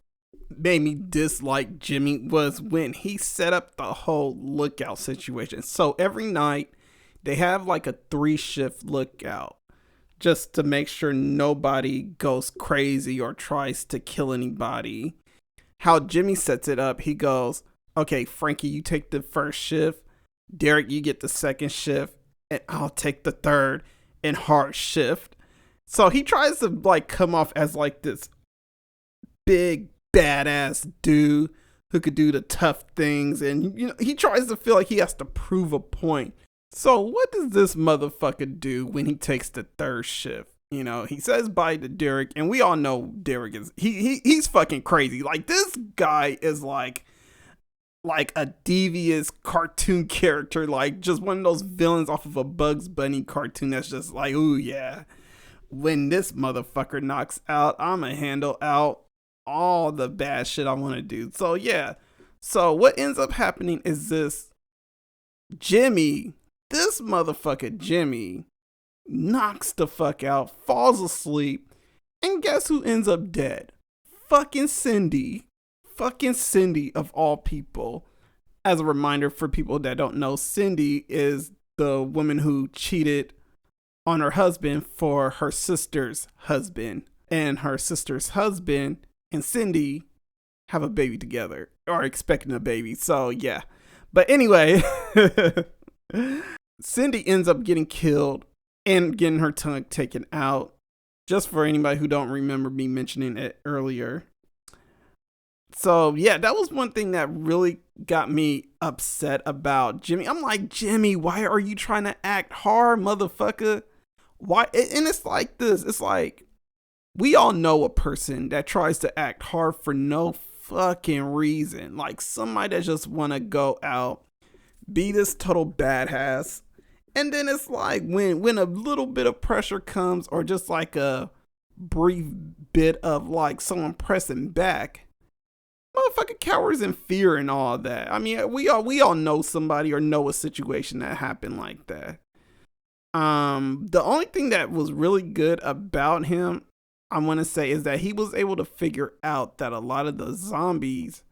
made me dislike Jimmy was when he set up the whole lookout situation. So every night they have like a 3-shift lookout just to make sure nobody goes crazy or tries to kill anybody. How Jimmy sets it up, he goes, okay, Frankie, you take the first shift. Derek, you get the second shift, and I'll take the third and hard shift. So he tries to like come off as like this big badass dude who could do the tough things, and he tries to feel like he has to prove a point. So what does this motherfucker do when he takes the third shift? He says bye to Derek, and we all know Derek is he's fucking crazy. Like, this guy is like a devious cartoon character, like just one of those villains off of a Bugs Bunny cartoon that's just like, ooh yeah, when this motherfucker knocks out, I'ma handle out all the bad shit I want to do. So yeah, so what ends up happening is this motherfucker Jimmy knocks the fuck out, falls asleep, and guess who ends up dead? Fucking Cindy of all people. As a reminder for people that don't know, Cindy is the woman who cheated on her husband for her sister's husband, and her sister's husband and Cindy have a baby together, or expecting a baby. So yeah, but anyway, Cindy ends up getting killed and getting her tongue taken out, just for anybody who don't remember me mentioning it earlier. So yeah, that was one thing that really got me upset about Jimmy. I'm like, Jimmy, why are you trying to act hard, motherfucker? Why? And it's like this. It's like, we all know a person that tries to act hard for no fucking reason. Like somebody that just want to go out, be this total badass. And then it's like when a little bit of pressure comes, or just like a brief bit of like someone pressing back, motherfucking cowers in fear and all that. I mean, we all know somebody or know a situation that happened like that. The only thing that was really good about him, I want to say, is that he was able to figure out that a lot of the zombies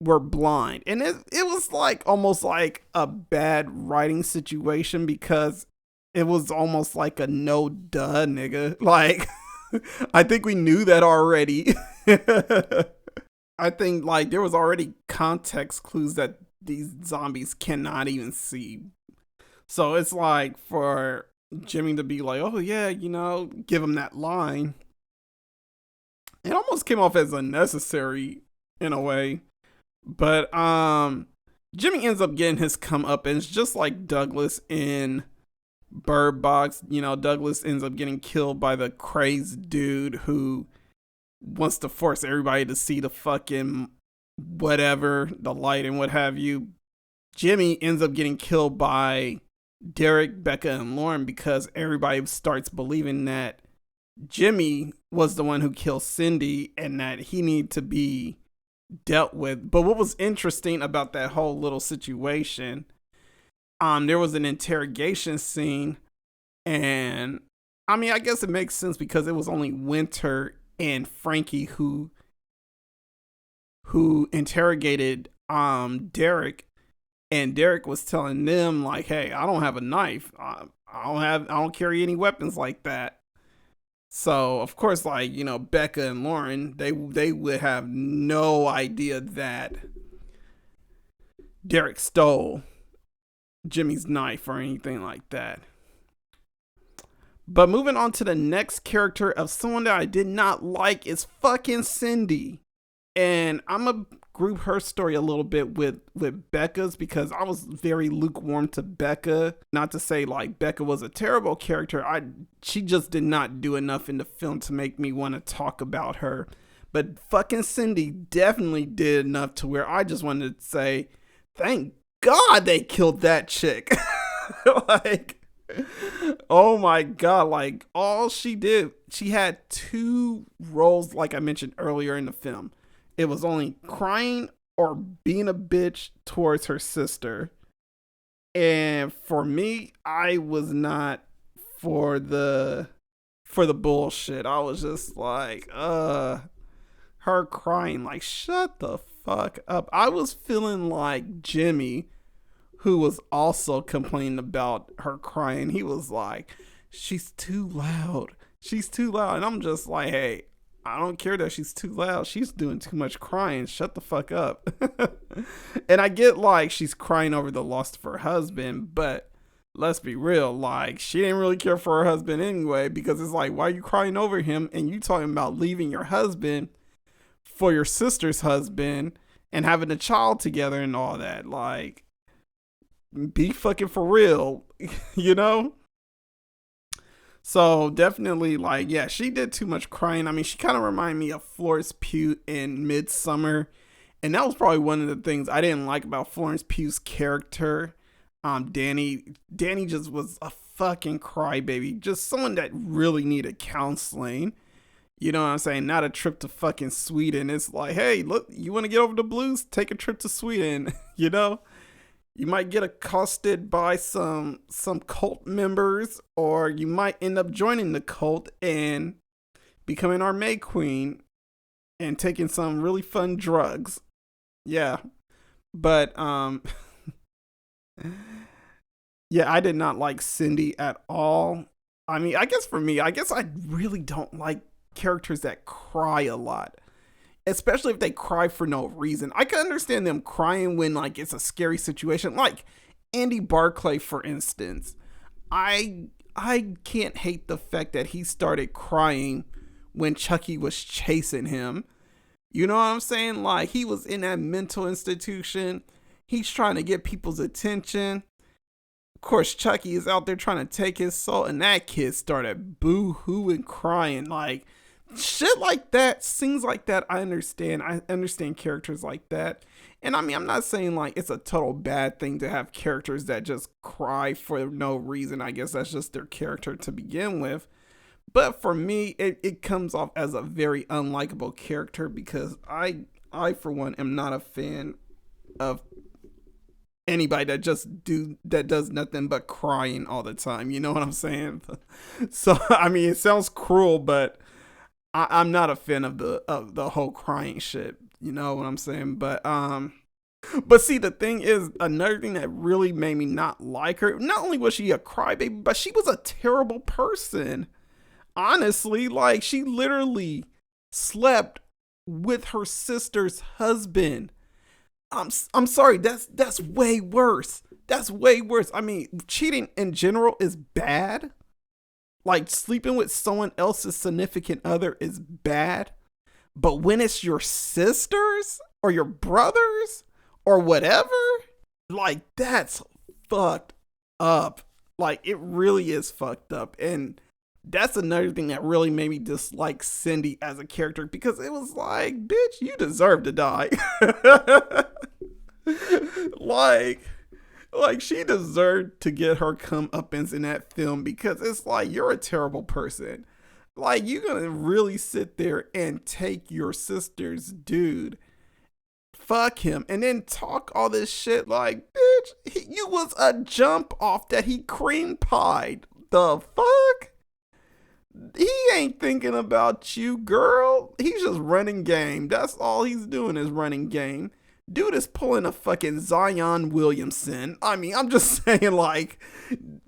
were blind. And it was like almost like a bad writing situation, because it was almost like a no duh nigga. Like, I think we knew that already. I think like there was already context clues that these zombies cannot even see. So it's like for Jimmy to be like, oh yeah, give him that line, it almost came off as unnecessary in a way. But Jimmy ends up getting his comeuppance, just like Douglas in Bird Box. Douglas ends up getting killed by the crazed dude who wants to force everybody to see the fucking whatever, the light and what have you. Jimmy ends up getting killed by Derek, Becca, and Lauren, because everybody starts believing that Jimmy was the one who killed Cindy and that he needed to be dealt with. But what was interesting about that whole little situation, there was an interrogation scene, and I mean, I guess it makes sense because it was only Winter and Frankie who interrogated Derek, and Derek was telling them like, hey, I don't have a knife, I don't carry any weapons like that. So of course, like, Becca and Lauren, they would have no idea that Derek stole Jimmy's knife or anything like that. But moving on to the next character of someone that I did not like is fucking Cindy. And I'm going to group her story a little bit with Becca's, because I was very lukewarm to Becca. Not to say like Becca was a terrible character. She just did not do enough in the film to make me want to talk about her. But fucking Cindy definitely did enough to where I just wanted to say, thank God they killed that chick. Like, oh my God, like all she did, she had two roles, like I mentioned earlier in the film. It was only crying or being a bitch towards her sister. And for me, I was not for the bullshit. I was just like, her crying, like, shut the fuck up. I was feeling like Jimmy, who was also complaining about her crying. He was like, she's too loud. She's too loud. And I'm just like, hey, I don't care that she's too loud. She's doing too much crying. Shut the fuck up. And I get like she's crying over the loss of her husband, but let's be real. Like, she didn't really care for her husband anyway, because it's like, why are you crying over him? And you talking about leaving your husband for your sister's husband, and having a child together and all that. Like, be fucking for real, you know? So definitely, like, yeah, she did too much crying. I mean, she kind of reminded me of Florence Pugh in Midsummer, and that was probably one of the things I didn't like about Florence Pugh's character. Danny just was a fucking crybaby, just someone that really needed counseling. You know what I'm saying? Not a trip to fucking Sweden. It's like, hey, look, you want to get over the blues? Take a trip to Sweden. You know, you might get accosted by some cult members, or you might end up joining the cult and becoming our May Queen and taking some really fun drugs. Yeah, but yeah, I did not like Cindy at all. I mean, I guess for me, I really don't like characters that cry a lot, especially if they cry for no reason. I can understand them crying when like it's a scary situation, like Andy Barclay, for instance. I can't hate the fact that he started crying when Chucky was chasing him. You know what I'm saying? Like, he was in that mental institution. He's trying to get people's attention. Of course, Chucky is out there trying to take his soul, and that kid started boo-hooing, crying. Like, shit like that, scenes like that, I understand. I understand characters like that. And I mean, I'm not saying like it's a total bad thing to have characters that just cry for no reason. I guess that's just their character to begin with. But for me, it comes off as a very unlikable character, because I for one am not a fan of anybody that does nothing but crying all the time. You know what I'm saying? So I mean, it sounds cruel, but I'm not a fan of the whole crying shit. You know what I'm saying? But see, the thing is, another thing that really made me not like her, not only was she a crybaby, but she was a terrible person. Honestly, like, she literally slept with her sister's husband. I'm sorry, that's way worse. That's way worse. I mean, cheating in general is bad. Like, sleeping with someone else's significant other is bad. But when it's your sisters or your brothers or whatever, like, that's fucked up. Like, it really is fucked up. And that's another thing that really made me dislike Cindy as a character, because it was like, bitch, you deserve to die. like she deserved to get her comeuppance in that film, because it's like, you're a terrible person. Like, you're gonna really sit there and take your sister's dude, fuck him, and then talk all this shit like, bitch, you was a jump off that he cream pied. The fuck? He ain't thinking about you, girl. He's just running game. That's all he's doing, is running game. Dude is pulling a fucking Zion Williamson. I mean, I'm just saying, like,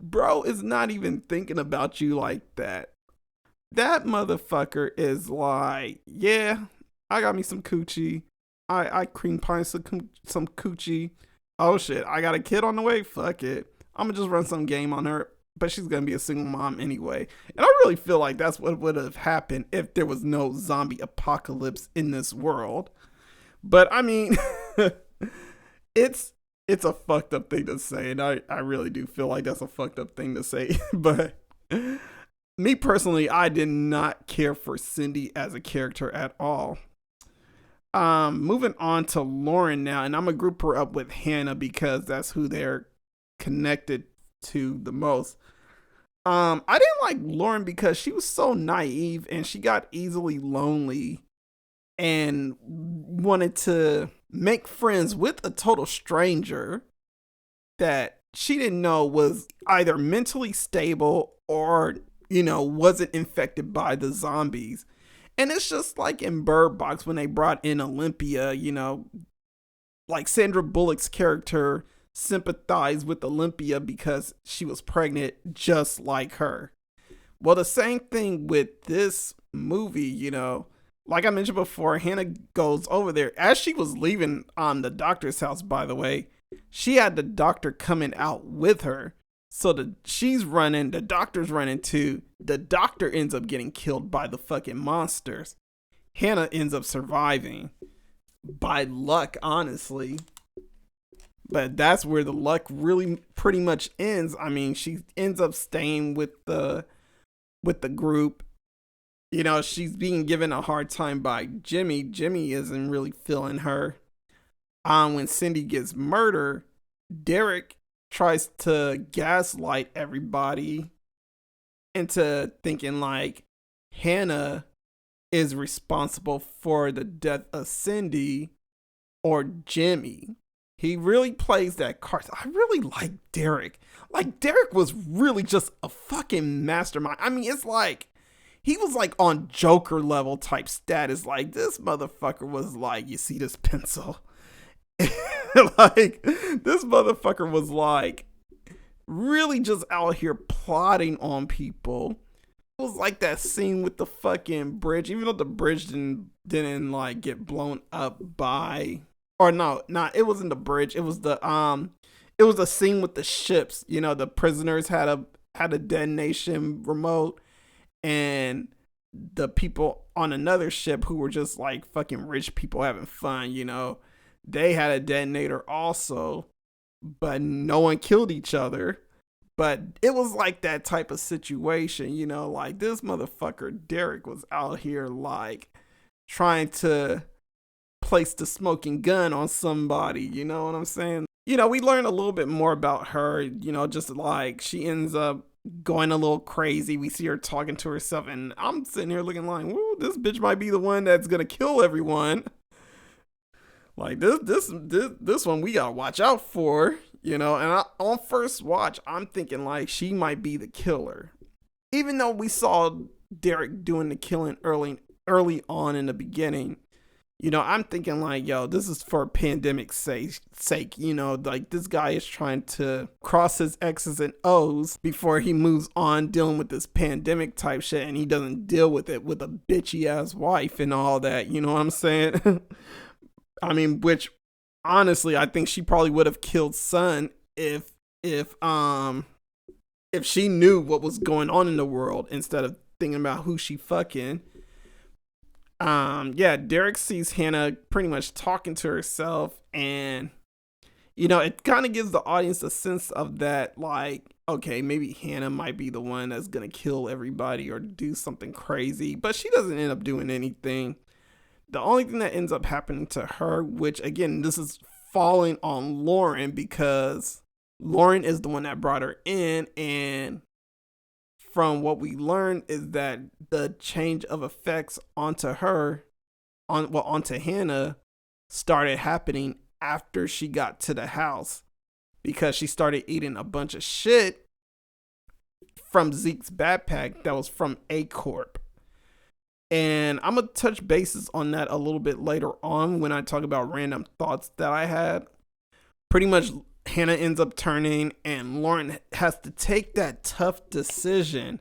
bro is not even thinking about you like that. That motherfucker is like, yeah, I got me some coochie. I cream pie some coochie. Oh shit, I got a kid on the way. Fuck it. I'm gonna just run some game on her. But she's gonna be a single mom anyway. And I really feel like that's what would have happened if there was no zombie apocalypse in this world. But I mean, it's a fucked up thing to say, and I really do feel like that's a fucked up thing to say. But me personally, I did not care for Cindy as a character at all. Moving on to Lauren now, and I'm gonna group her up with Hannah because that's who they're connected to the most. I didn't like Lauren because she was so naive, and she got easily lonely and wanted to make friends with a total stranger that she didn't know was either mentally stable or, you know, wasn't infected by the zombies. And it's just like in Bird Box when they brought in Olympia, you know, like Sandra Bullock's character sympathized with Olympia because she was pregnant just like her. Well, the same thing with this movie, you know, like I mentioned before, Hannah goes over there. As she was leaving the doctor's house, by the way, she had the doctor coming out with her. So she's running, the doctor's running too. The doctor ends up getting killed by the fucking monsters. Hannah ends up surviving. by luck, honestly. But that's where the luck really pretty much ends. I mean, she ends up staying with the group. You know, she's being given a hard time by Jimmy. Jimmy isn't really feeling her. When Cindy gets murdered, Derek tries to gaslight everybody into thinking like Hannah is responsible for the death of Cindy or Jimmy. He really plays that card. I really like Derek. Like, Derek was really just a fucking mastermind. I mean, it's like, he was like on Joker level type status. Like, this motherfucker was like, you see this pencil? Like, this motherfucker was like, really just out here plotting on people. It was like that scene with the fucking bridge, even though the bridge didn't like get blown up by, or no, it wasn't the bridge. It was the scene with the ships. You know, the prisoners had a detonation remote, and the people on another ship who were just like fucking rich people having fun, you know, they had a detonator also, but no one killed each other. But it was like that type of situation, you know, like this motherfucker Derek was out here like trying to place the smoking gun on somebody, you know what I'm saying? You know, we learned a little bit more about her, you know, just like she ends up going a little crazy. We see her talking to herself, and I'm sitting here looking like, woo, this bitch might be the one that's gonna kill everyone. Like this one we gotta watch out for, you know. And on first watch, I'm thinking like she might be the killer, even though we saw Derek doing the killing early on in the beginning. You know, I'm thinking like, yo, this is for pandemic's sake. You know, like this guy is trying to cross his X's and O's before he moves on dealing with this pandemic type shit, and he doesn't deal with it with a bitchy ass wife and all that. You know what I'm saying? I mean, which honestly, I think she probably would have killed Son if she knew what was going on in the world instead of thinking about who she fucking. Yeah, Derek sees Hannah pretty much talking to herself, and you know, it kind of gives the audience a sense of that, like, okay, maybe Hannah might be the one that's gonna kill everybody or do something crazy, but she doesn't end up doing anything. The only thing that ends up happening to her, which again, this is falling on Lauren because Lauren is the one that brought her in, and from what we learned is that the change of effects onto her, onto Hannah, started happening after she got to the house because she started eating a bunch of shit from Zeke's backpack that was from A Corp. And I'm going to touch bases on that a little bit later on when I talk about random thoughts that I had. Pretty much Hannah ends up turning, and Lauren has to take that tough decision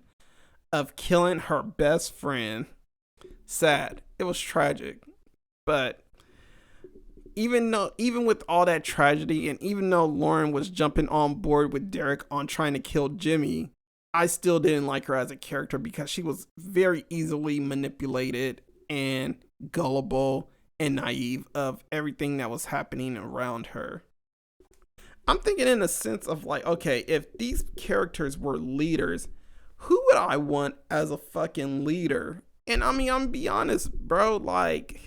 of killing her best friend. Sad. It was tragic. But even with all that tragedy, and even though Lauren was jumping on board with Derek on trying to kill Jimmy, I still didn't like her as a character because she was very easily manipulated and gullible and naive of everything that was happening around her. I'm thinking in a sense of like, okay, if these characters were leaders, who would I want as a fucking leader? And I mean, I'm gonna be honest, bro, like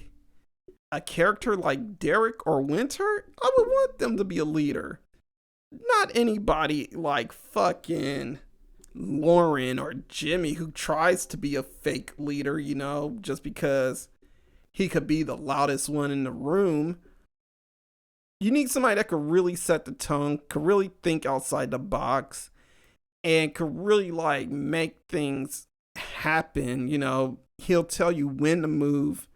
a character like Derek or Winter, I would want them to be a leader. Not anybody like fucking Lauren or Jimmy who tries to be a fake leader, you know, just because he could be the loudest one in the room. You need somebody that could really set the tone, could really think outside the box, and could really like make things happen. You know, he'll tell you when to move,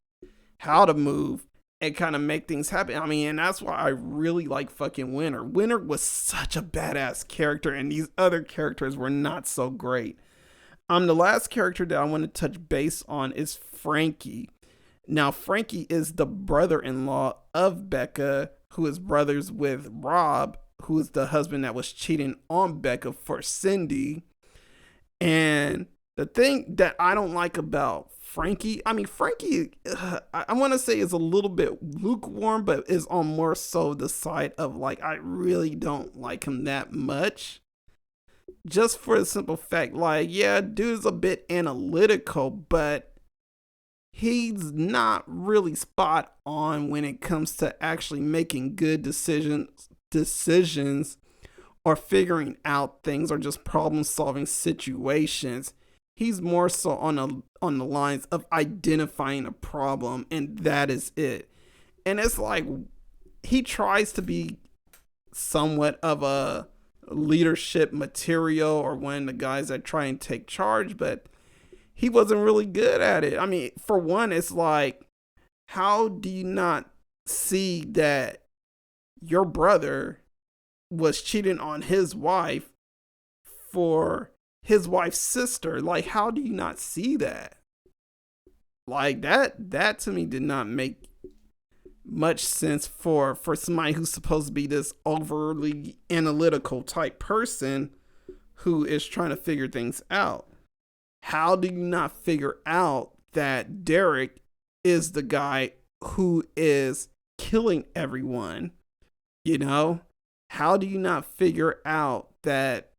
how to move, and kind of make things happen. I mean, and that's why I really like fucking Winter. Winter was such a badass character, and these other characters were not so great. The last character that I want to touch base on is Frankie. Now, Frankie is the brother-in-law of Becca, who is brothers with Rob, who is the husband that was cheating on Becca for Cindy. And the thing that I don't like about Frankie. I mean, Frankie, I want to say is a little bit lukewarm, but is on more so the side of like, I really don't like him that much. Just for the simple fact, like, yeah, dude's a bit analytical, but he's not really spot on when it comes to actually making good decisions or figuring out things or just problem solving situations. He's more so on the lines of identifying a problem, and that is it. And it's like he tries to be somewhat of a leadership material or one of the guys that try and take charge, but he wasn't really good at it. I mean, for one, it's like, how do you not see that your brother was cheating on his wife for his wife's sister? Like, how do you not see that? Like, that to me did not make much sense for somebody who's supposed to be this overly analytical type person who is trying to figure things out. How do you not figure out that Derek is the guy who is killing everyone? You know? How do you not figure out that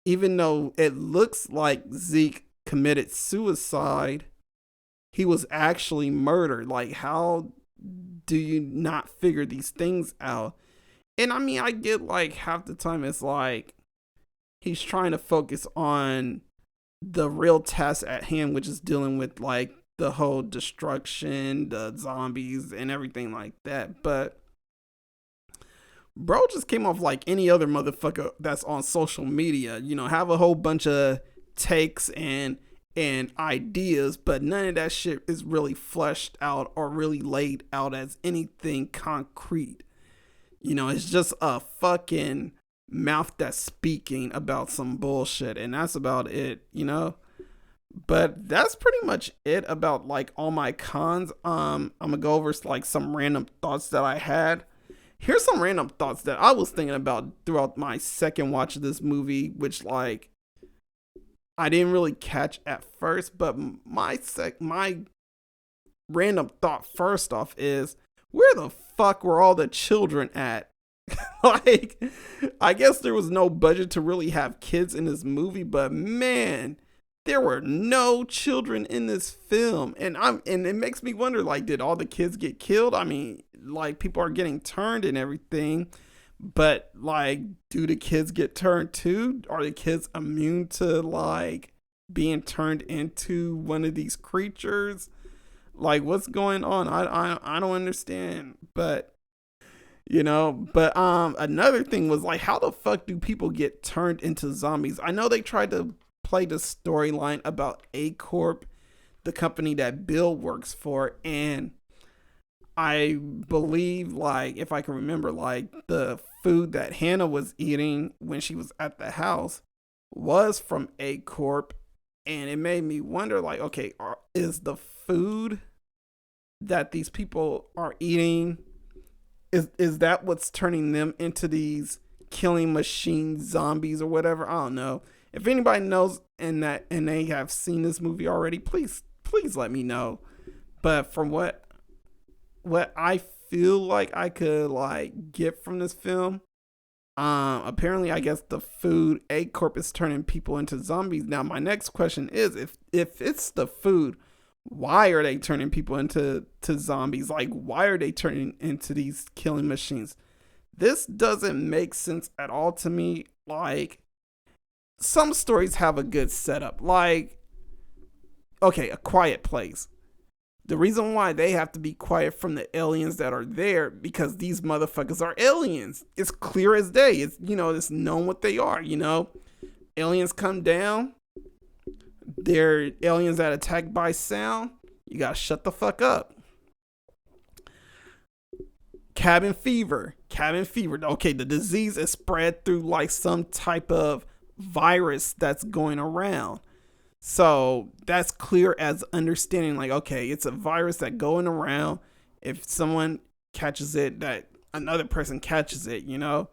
even though it looks like Zeke committed suicide, he was actually murdered? Like, how do you not figure these things out? And I mean, I get like half the time it's like he's trying to focus on the real task at hand, which is dealing with like the whole destruction, the zombies and everything like that. But bro just came off like any other motherfucker that's on social media, you know, have a whole bunch of takes and ideas, but none of that shit is really fleshed out or really laid out as anything concrete. You know, it's just a fucking mouth that's speaking about some bullshit, and that's about it, you know. But that's pretty much it about like all my cons. I'm gonna go over like some random thoughts that I had. Here's some random thoughts that I was thinking about throughout my second watch of this movie, which like I didn't really catch at first, but my random thought first off is, where the fuck were all the children at? Like, I guess there was no budget to really have kids in this movie, but man, there were no children in this film. And it makes me wonder, like, did all the kids get killed? I mean, like, people are getting turned and everything, but like, do the kids get turned too? Are the kids immune to like being turned into one of these creatures? Like, what's going on? I don't understand. But you know, but another thing was like, how the fuck do people get turned into zombies? I know they tried to play the storyline about A Corp, the company that Bill works for, and I believe, like, if I can remember, like, the food that Hannah was eating when she was at the house was from A Corp, and it made me wonder, like, okay, is the food that these people are eating, is that what's turning them into these killing machine zombies or whatever? I don't know. If anybody knows and they have seen this movie already, please let me know. But from what I feel like I could like get from this film, apparently I guess the food A Corp is turning people into zombies. Now my next question is, if it's the food, why are they turning people into zombies? Like, why are they turning into these killing machines? This doesn't make sense at all to me. Like, some stories have a good setup. Like, okay, A Quiet Place. The reason why they have to be quiet from the aliens that are there, because these motherfuckers are aliens. It's clear as day. It's, you know, it's known what they are, you know. Aliens come down. They're aliens that attack by sound. You gotta shut the fuck up. Cabin fever. Okay, the disease is spread through like some type of virus that's going around. So that's clear as understanding, like, okay, it's a virus that going around. If someone catches it, that another person catches it, you know.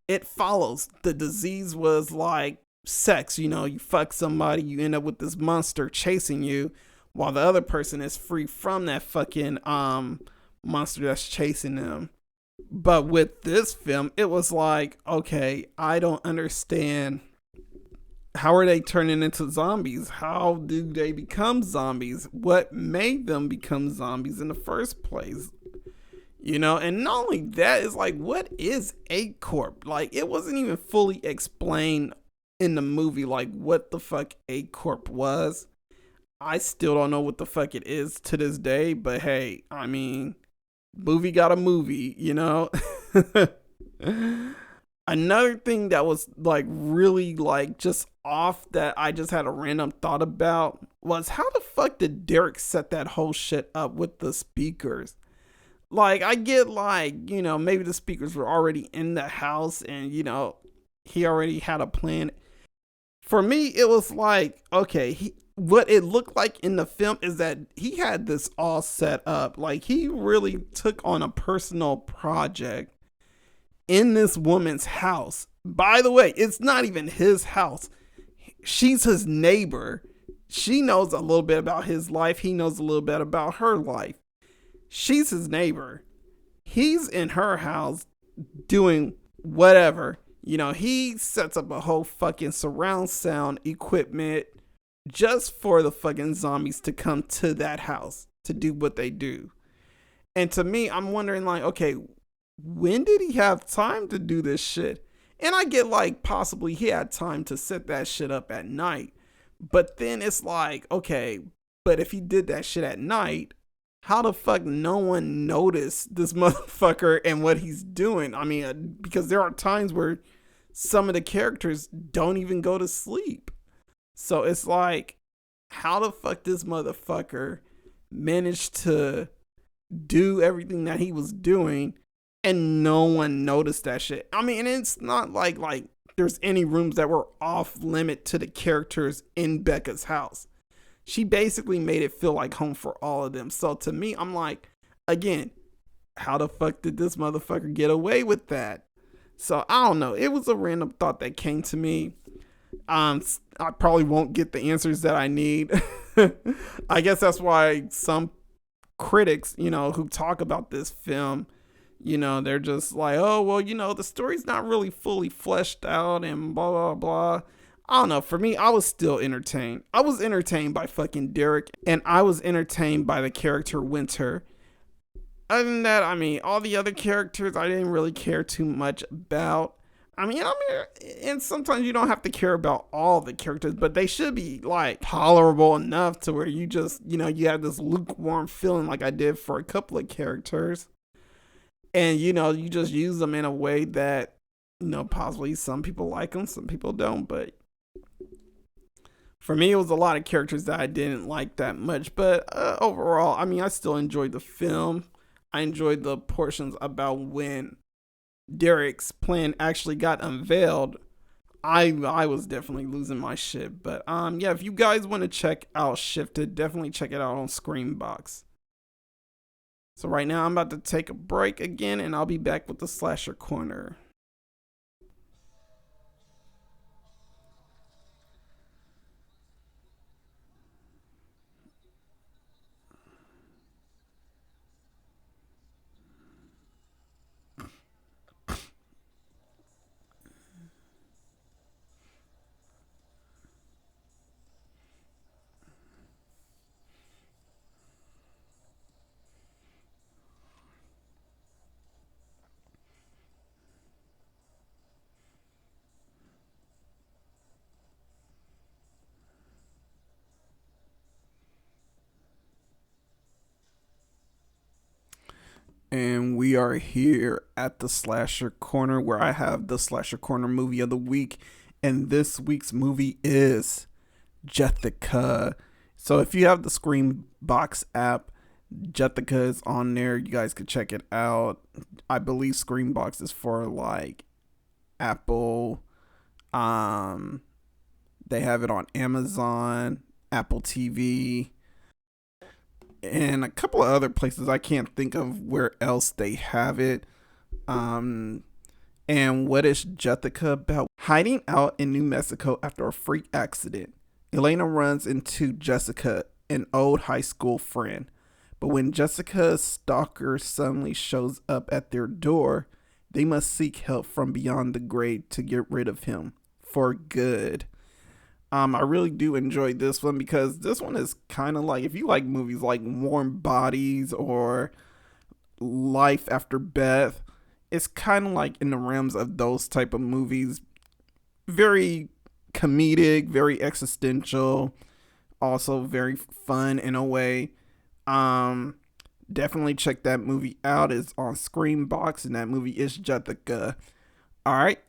It follows. The disease was like sex, you know, you fuck somebody, you end up with this monster chasing you. while the other person is free from that fucking monster that's chasing them. But with this film, it was like, okay, I don't understand. How are they turning into zombies? How do they become zombies? What made them become zombies in the first place? You know, and not only that, is like, what is A Corp? Like, it wasn't even fully explained in the movie, like, what the fuck A Corp was. I still don't know what the fuck it is to this day, but hey, I mean, movie got a movie, you know? Another thing that was like really like just off that I just had a random thought about was how the fuck did Derek set that whole shit up with the speakers? Like, I get like, you know, maybe the speakers were already in the house and, you know, he already had a plan. For me, it was like, okay, what it looked like in the film is that he had this all set up. Like, he really took on a personal project in this woman's house. By the way, it's not even his house. She's his neighbor. She knows a little bit about his life. He knows a little bit about her life. She's his neighbor. He's in her house doing whatever. You know, he sets up a whole fucking surround sound equipment just for the fucking zombies to come to that house to do what they do. And to me, I'm wondering like, okay, when did he have time to do this shit? And I get like possibly he had time to set that shit up at night. But then it's like, okay, but if he did that shit at night, how the fuck no one noticed this motherfucker and what he's doing? I mean, because there are times where some of the characters don't even go to sleep. So it's like, how the fuck this motherfucker managed to do everything that he was doing and no one noticed that shit? I mean, and it's not like there's any rooms that were off limit to the characters in Becca's house. She basically made it feel like home for all of them. So to me, I'm like, again, how the fuck did this motherfucker get away with that? So I don't know. It was a random thought that came to me. I probably won't get the answers that I need. I guess that's why some critics, you know, who talk about this film, you know, they're just like, oh, well, you know, the story's not really fully fleshed out and blah, blah, blah. I don't know. For me, I was still entertained. I was entertained by fucking Derek, and I was entertained by the character Winter. Other than that, I mean, all the other characters I didn't really care too much about. I mean, and sometimes you don't have to care about all the characters, but they should be like tolerable enough to where you just, you know, you have this lukewarm feeling like I did for a couple of characters. And, you know, you just use them in a way that, you know, possibly some people like them, some people don't. But for me, it was a lot of characters that I didn't like that much. But overall, I mean, I still enjoyed the film. I enjoyed the portions about when Derek's plan actually got unveiled. I was definitely losing my shit. But yeah, if you guys want to check out Shifted, definitely check it out on Screambox. So right now I'm about to take a break again, and I'll be back with the Slasher Corner. And we are here at the Slasher Corner, where I have the Slasher Corner movie of the week. And this week's movie is Jessica. So if you have the Screambox app, Jessica is on there. You guys could check it out. I believe Screambox is for like Apple. They have it on Amazon, Apple TV, and a couple of other places. I can't think of where else they have it. And what is Jessica about? Hiding out in New Mexico after a freak accident, Elena runs into Jessica, an old high school friend. But when Jessica's stalker suddenly shows up at their door, they must seek help from beyond the grave to get rid of him for good. I really do enjoy this one because this one is kind of like, if you like movies like Warm Bodies or Life After Beth, it's kind of like in the realms of those type of movies. Very comedic, very existential, also very fun in a way. Definitely check that movie out. It's on Screambox, and that movie is Jessica. All right,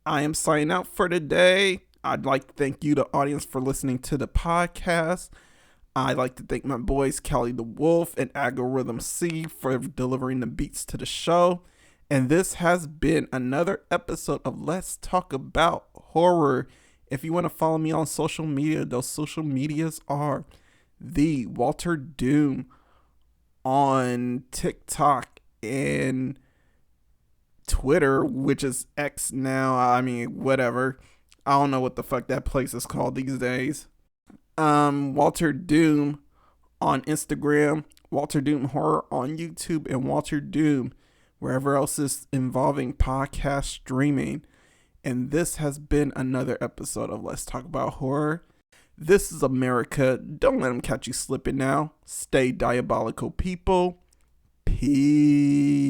I am signing out for today. I'd like to thank you, the audience, for listening to the podcast. I'd like to thank my boys, Callie the Wolf and Algorythm-C, for delivering the beats to the show. And this has been another episode of Let's Talk About Horror. If you want to follow me on social media, those social medias are the Walterdoom on TikTok and Twitter, which is X now. I mean, whatever. I don't know what the fuck that place is called these days. Walterdoom on Instagram, Walterdoom Horror on YouTube, and Walterdoom wherever else is involving podcast streaming. And this has been another episode of Let's Talk About Horror. This is America. Don't let them catch you slipping now. Stay diabolical, people. Peace.